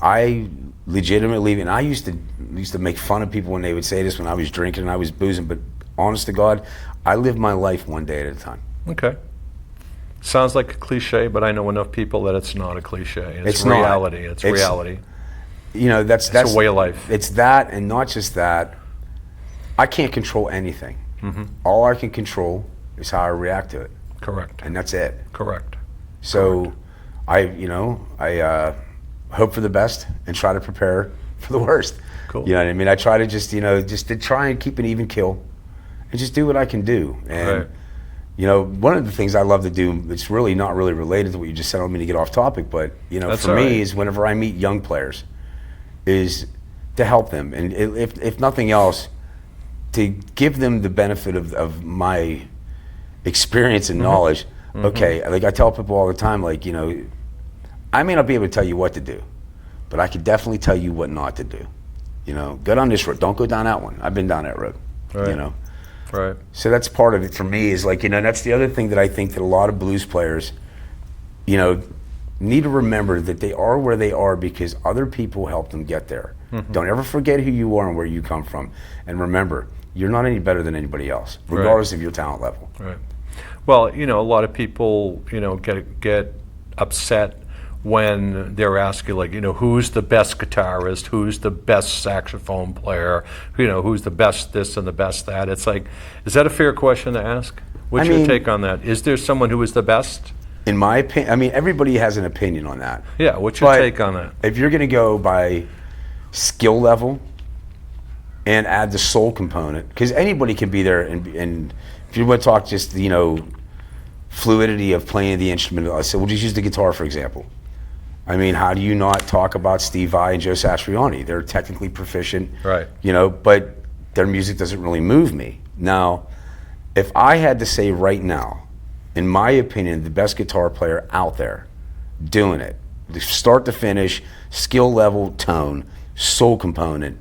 I legitimately, and I used to make fun of people when they would say this when I was drinking and I was boozing, but honest to God, I live my life one day at a time. Okay. Sounds like a cliche, but I know enough people that it's not a cliche. It's not. reality. It's reality. That's a way of life. It's that, and not just that. I can't control anything. All I can control is how I react to it. Correct. And that's it. Correct. So I hope for the best and try to prepare for the worst. Cool. You know what I mean? I try to just to try and keep an even keel and just do what I can do. And, one of the things I love to do, it's really not really related to what you just said. I don't mean to get off topic, but, That's for all me right. is whenever I meet young players is to help them. And if nothing else, to give them the benefit of my experience and knowledge. Okay, like I tell people all the time, like, I may not be able to tell you what to do, but I could definitely tell you what not to do. Go down this road. Don't go down that one. I've been down that road. Right. Right. So that's part of it for me is like, that's the other thing that I think that a lot of blues players, need to remember that they are where they are because other people helped them get there. Don't ever forget who you are and where you come from. And remember, you're not any better than anybody else, regardless of your talent level. Right. Well, a lot of people, get upset when they're asking, like, who's the best guitarist, who's the best saxophone player, who's the best this and the best that. It's like, is that a fair question to ask? What's your take on that? Is there someone who is the best? In my opinion, everybody has an opinion on that. Yeah, what's your take on that? If you're going to go by skill level and add the soul component, because anybody can be there, and if you want to talk just, fluidity of playing the instrument, I said, we'll just use the guitar, for example. How do you not talk about Steve Vai and Joe Satriani? They're technically proficient, right? But their music doesn't really move me. Now, if I had to say right now, in my opinion, the best guitar player out there doing it, start to finish, skill level, tone, soul component,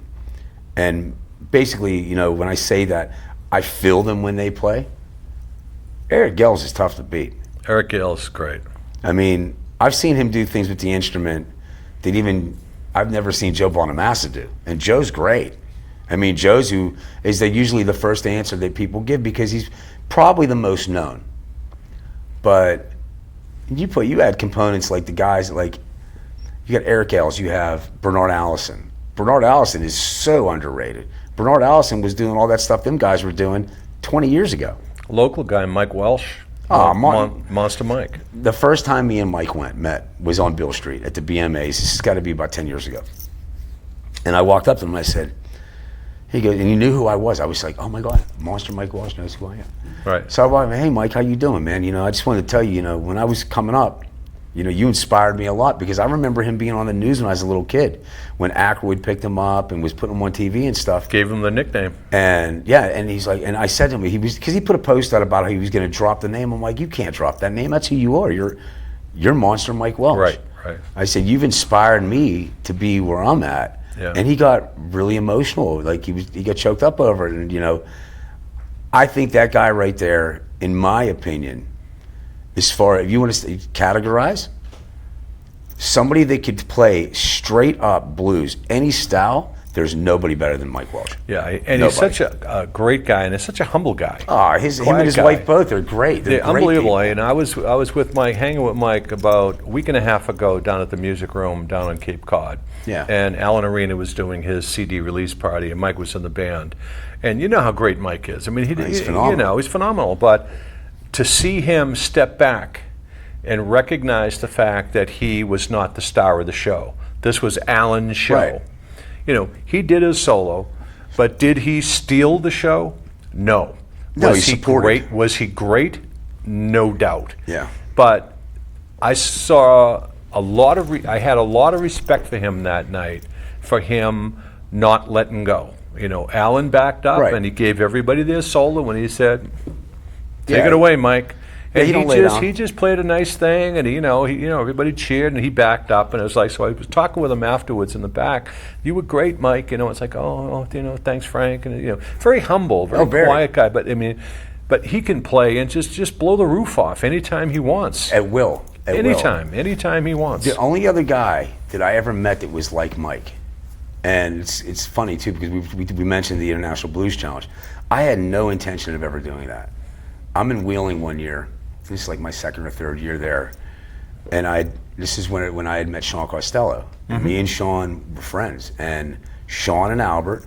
and basically, when I say that, I feel them when they play. Eric Gales is tough to beat. Eric Gales is great. I've seen him do things with the instrument that I've never seen Joe Bonamassa do. And Joe's great. Joe's who is usually the first answer that people give because he's probably the most known. But you add components like the guys, like you got Eric Gales, you have Bernard Allison. Bernard Allison is so underrated. Bernard Allison was doing all that stuff them guys were doing 20 years ago. Local guy, Mike Welsh. Monster Mike. The first time me and Mike met was on Bill Street at the BMAs. This has got to be about 10 years ago. And I walked up to him and I said, he goes, and he knew who I was. I was like, oh my God, Monster Mike Welsh knows who I am. Right. So I walked, hey Mike, how you doing, man? I just wanted to tell you, when I was coming up, you inspired me a lot because I remember him being on the news when I was a little kid, when Ackroyd picked him up and was putting him on TV and stuff. Gave him the nickname. And and he's like, and I said to him, because he put a post out about how he was going to drop the name. I'm like, you can't drop that name. That's who you are. You're Monster Mike Welsh. Right. I said, you've inspired me to be where I'm at. Yeah. And he got really emotional. Like he got choked up over it. And I think that guy right there, in my opinion, as far if you want to categorize, somebody that could play straight up blues, any style, there's nobody better than Mike Welsh. Yeah, and he's such a great guy, and he's such a humble guy. Oh, him and his wife both are great. They're great unbelievable. people. And I was with Mike, hanging with Mike about a week and a half ago down at the Music Room down on Cape Cod. Yeah. And Alan Arena was doing his CD release party, and Mike was in the band. And you know how great Mike is. He's phenomenal. He's phenomenal. But to see him step back and recognize the fact that he was not the star of the show. This was Alan's show. Right. He did his solo, but did he steal the show? No. No, Was he he supported. great? Was he great? No doubt. Yeah. But I saw I had a lot of respect for him that night, for him not letting go. Alan backed up Right. and he gave everybody their solo when he said, "Take Yeah. it away, Mike." Yeah, And he don't lay down. he just played a nice thing, and everybody cheered, and he backed up, and it was like, so I was talking with him afterwards in the back. You were great, Mike. It's like, thanks, Frank, and very humble, very quiet guy, but he can play and just blow the roof off anytime he wants. At will. Anytime he wants. The only other guy that I ever met that was like Mike, and it's funny too because we mentioned the International Blues Challenge. I had no intention of ever doing that. I'm in Wheeling one year. This is like my second or third year there, and this is when I had met Sean Costello. Mm-hmm. Me and Sean were friends, and Sean and Albert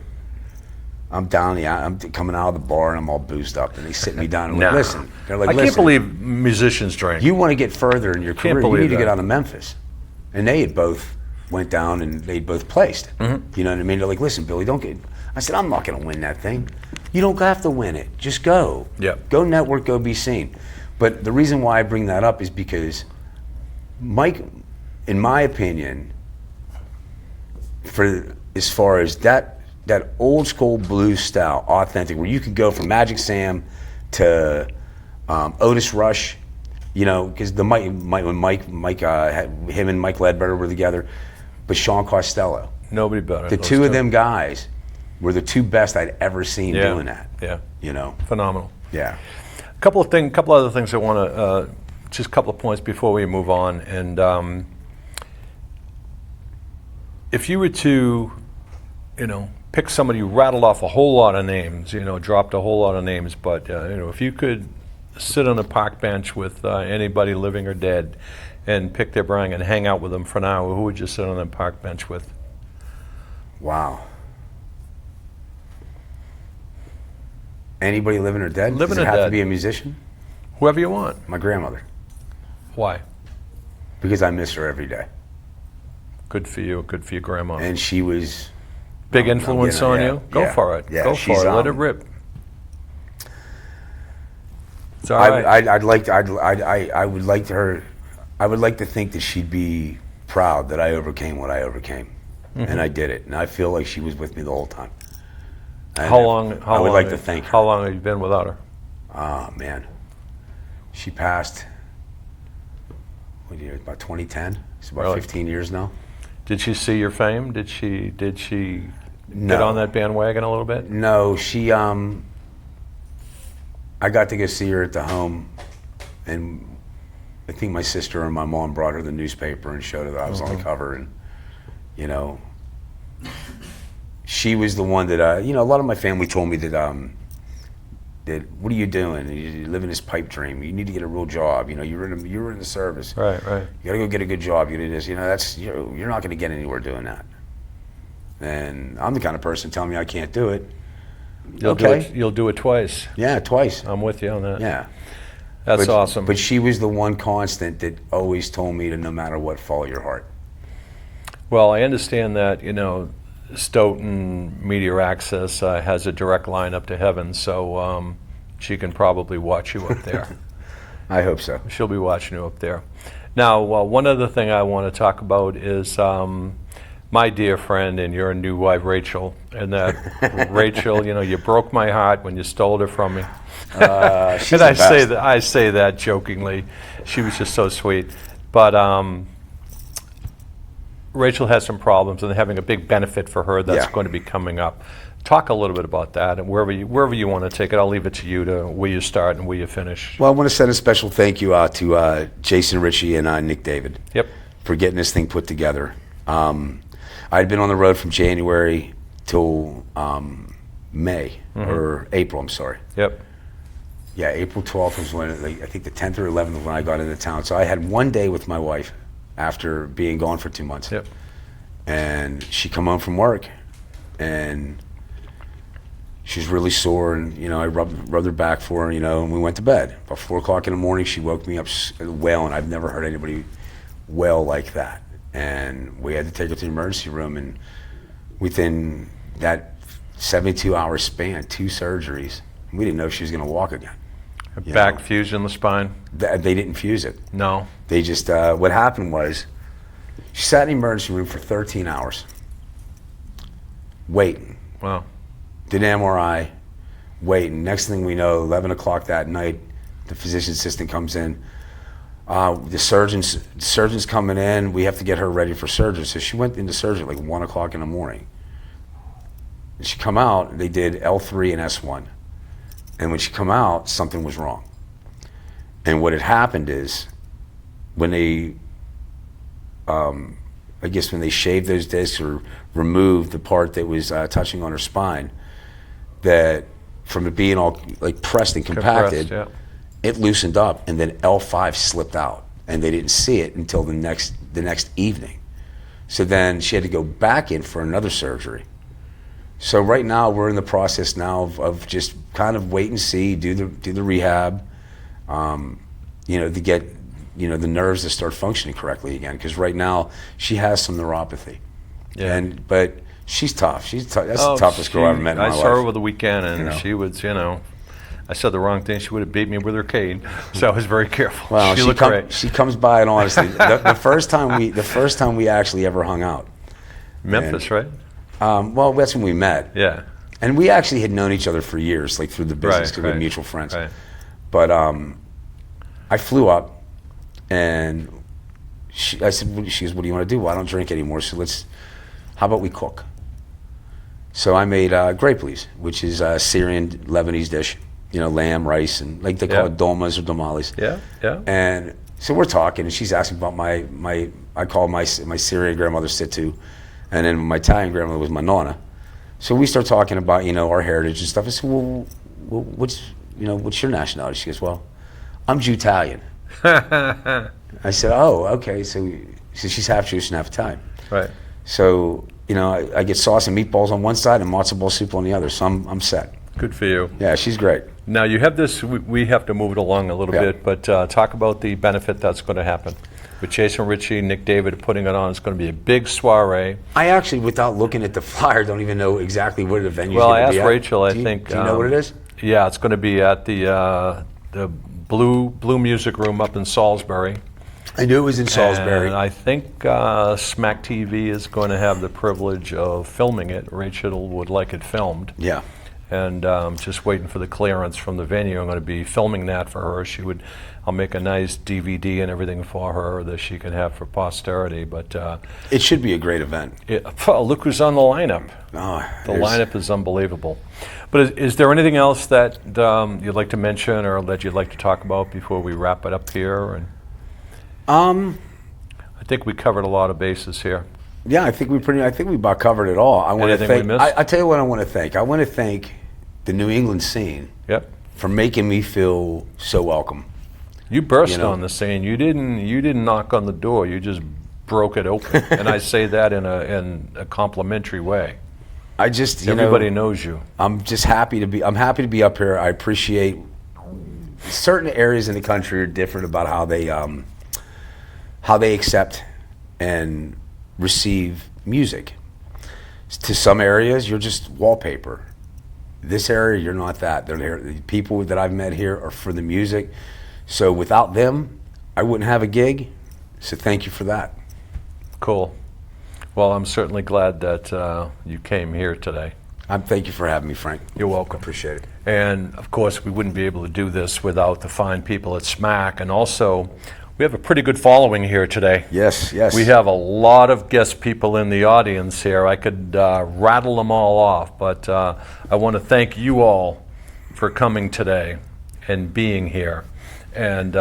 I'm down. I'm coming out of the bar and I'm all boozed up, and they sit me down and Nah. listen. They're like, I listen, can't believe musicians drink. you want to get further in your Can't career, you believe need to get that. out of Memphis. And they had both went down and they both placed. Mm-hmm. You know what I mean? They're like, listen, Billy, don't get. I said, I'm not going to win that thing. You don't have to win it. Just go. Yep. Go network, go be seen. But the reason why I bring that up is because Mike, in my opinion, for as far as that old school blues style, authentic, where you could go from Magic Sam to Otis Rush, you know, because when Mike him and Mike Ledbetter were together, but Sean Costello, Nobody better. the those two of them guys were the two best I'd ever seen Yeah. doing that. Yeah. You know, Phenomenal. yeah. Couple other things I want to, just a couple of points before we move on. And if you were to, pick somebody, you rattled off a whole lot of names, dropped a whole lot of names, but if you could sit on a park bench with anybody living or dead and pick their brain and hang out with them for an hour, who would you sit on the park bench with? Wow. Anybody living or dead? Living Does it or have dead. to be a musician? Whoever you want. My grandmother, Why? because I miss her every day, Good for you. Good for your grandma. and she was Big influence on you? Go yeah, for it. yeah, Go she's, for it. Let it rip. It's all I, right. I would like to think that she'd be proud that I overcame what I overcame, and I did it, and I feel like she was with me the whole time. How long? I would like to thank her. How long have you been without her? Oh man, she passed. What year? About 2010. It's about Really? 15 years now. Did she see your fame? Did she get No. on that bandwagon a little bit? No, she. I got to go see her at the home, and I think my sister and my mom brought her the newspaper and showed her that I was on the cover, and she was the one that a lot of my family told me that that what are you doing? You're living this pipe dream. You need to get a real job. You were in the service. Right. You got to go get a good job. You do this. That's you're not going to get anywhere doing that. And I'm the kind of person telling me I can't do it. You'll do it twice. Yeah, twice. I'm with you on that. Yeah. That's awesome. But she was the one constant that always told me to, no matter what, follow your heart. Well, I understand that Stoughton Meteor Access has a direct line up to heaven, so she can probably watch you up there. I hope so. She'll be watching you up there. Now, one other thing I want to talk about is my dear friend and your new wife, Rachel. And that, Rachel, you broke my heart when you stole her from me. She's And the best. I say that jokingly. She was just so sweet. But Rachel has some problems, and having a big benefit for her that's Yeah. going to be coming up. Talk a little bit about that, and wherever you want to take it. I'll leave it to you to where you start and where you finish. Well, I want to send a special thank you out to Jason Ritchie and Nick David Yep. for getting this thing put together. I'd been on the road from January till May, or April, I'm sorry. Yep. Yeah, April 12th was when, I think the 10th or 11th was when I got into town. So I had one day with my wife after being gone for 2 months. Yep. And she come home from work, and she's really sore, and I rubbed her back for her, and we went to bed. About 4 o'clock in the morning, she woke me up wailing. I've never heard anybody wail like that. And we had to take her to the emergency room, and within that 72-hour span, 2 surgeries, we didn't know if she was going to walk again. Back fusion in the spine? They didn't fuse it. No. They just, what happened was, she sat in the emergency room for 13 hours, waiting. Wow. Did an MRI, waiting. Next thing we know, 11 o'clock that night, the physician assistant comes in. The surgeon's coming in. We have to get her ready for surgery. So she went into surgery at like 1 o'clock in the morning. And she come out, they did L3 and S1. And when she come out, something was wrong. And what had happened is, when they, I guess when they shaved those discs or removed the part that was touching on her spine, that from it being all like pressed and compacted, Compressed, it loosened up, and then L5 slipped out, and they didn't see it until the next evening. So then she had to go back in for another surgery. So right now we're in the process now of just kind of wait and see, do the rehab, to get the nerves to start functioning correctly again. Because right now she has some neuropathy, but she's tough. That's the toughest girl I've ever met in my life. I saw her over the weekend, and she was, I said the wrong thing. She would have beat me with her cane, so I was very careful. Well, she looked great. She comes by, and honestly, the first time we actually ever hung out, Memphis, right? Well, that's when we met. Yeah. And we actually had known each other for years, like through the business, because we were mutual friends. Right. But I flew up, and I said, she goes, "What do you want to do?" "Well, I don't drink anymore, so how about we cook?" So I made graplis, which is a Syrian Lebanese dish. Lamb, rice, and like they call it dolmas or domales. Yeah, yeah. And so we're talking, and she's asking about I call my Syrian grandmother Situ, and then my Italian grandmother was my nonna. So we start talking about our heritage and stuff. I said, well, what's your nationality? She goes, "Well, I'm Jew-Italian." I said, "Oh, okay." So she's half Jewish and half Italian. Right. So I get sauce and meatballs on one side and matzo ball soup on the other. So I'm set. Good for you. Yeah, she's great. Now you have this. We have to move it along a little bit, but talk about the benefit that's going to happen with Jason Ritchie, Nick David putting it on. It's going to be a big soiree. I actually, without looking at the flyer, don't even know exactly where the venue's going to be. Well, I asked Rachel. I think. Do you know what it is? Yeah, it's going to be at the Blue Music Room up in Salisbury. I knew it was in Salisbury. And I think Smack TV is going to have the privilege of filming it. Rachel would like it filmed. Yeah. And just waiting for the clearance from the venue. I'm going to be filming that for her. I'll make a nice DVD and everything for her that she can have for posterity. But it should be a great event. Look who's on the lineup. The lineup is unbelievable. But is there anything else that you'd like to mention or that you'd like to talk about before we wrap it up here? I think we covered a lot of bases here. Yeah, I think we about covered it all. I want to thank. We missed? I tell you what I want to thank. I want to thank the New England scene. Yep. For making me feel so welcome. You burst on the scene. You didn't knock on the door. You just broke it open, and I say that in a complimentary way. Everybody knows you. I'm happy to be up here. I appreciate certain areas in the country are different about how they accept and receive music. To some areas, you're just wallpaper. This area, you're not that. The people that I've met here are for the music. So without them, I wouldn't have a gig. So thank you for that. Cool. Well, I'm certainly glad that you came here today. Thank you for having me, Frank. You're welcome. Appreciate it. And of course, we wouldn't be able to do this without the fine people at SMAC. And also, we have a pretty good following here today. Yes, yes. We have a lot of guest people in the audience here. I could rattle them all off, but I want to thank you all for coming today and being here. And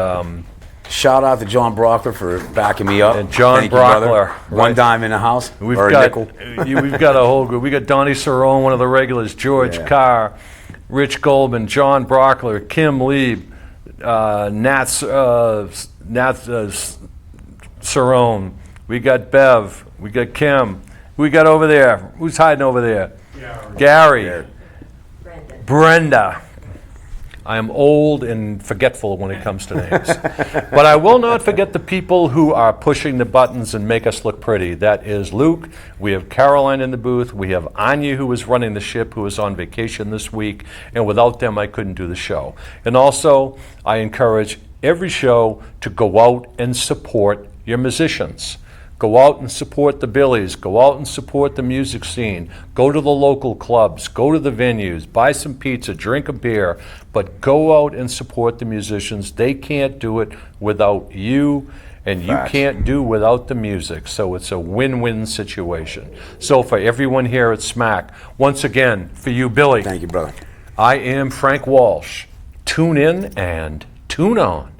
shout out to John Brockler for backing me up. And John Brockler, one dime in the house. We've got a whole group. We got Donnie Cerrone, one of the regulars, George Carr, Rich Goldman, John Brockler, Kim Lieb, Nat Cerrone. We got Bev. We got Kim. Who we got over there? Who's hiding over there? Gary. Brenda. I am old and forgetful when it comes to names. But I will not forget the people who are pushing the buttons and make us look pretty. That is Luke. We have Caroline in the booth. We have Anya, who is running the ship, who is on vacation this week. And without them, I couldn't do the show. And also, I encourage every show to go out and support your musicians. Go out and support the Billies. Go out and support the music scene. Go to the local clubs. Go to the venues. Buy some pizza. Drink a beer. But go out and support the musicians. They can't do it without you, and you can't do without the music. So it's a win-win situation. So for everyone here at SMAC, once again, for you, Billy. Thank you, brother. I am Frank Walsh. Tune in and tune on.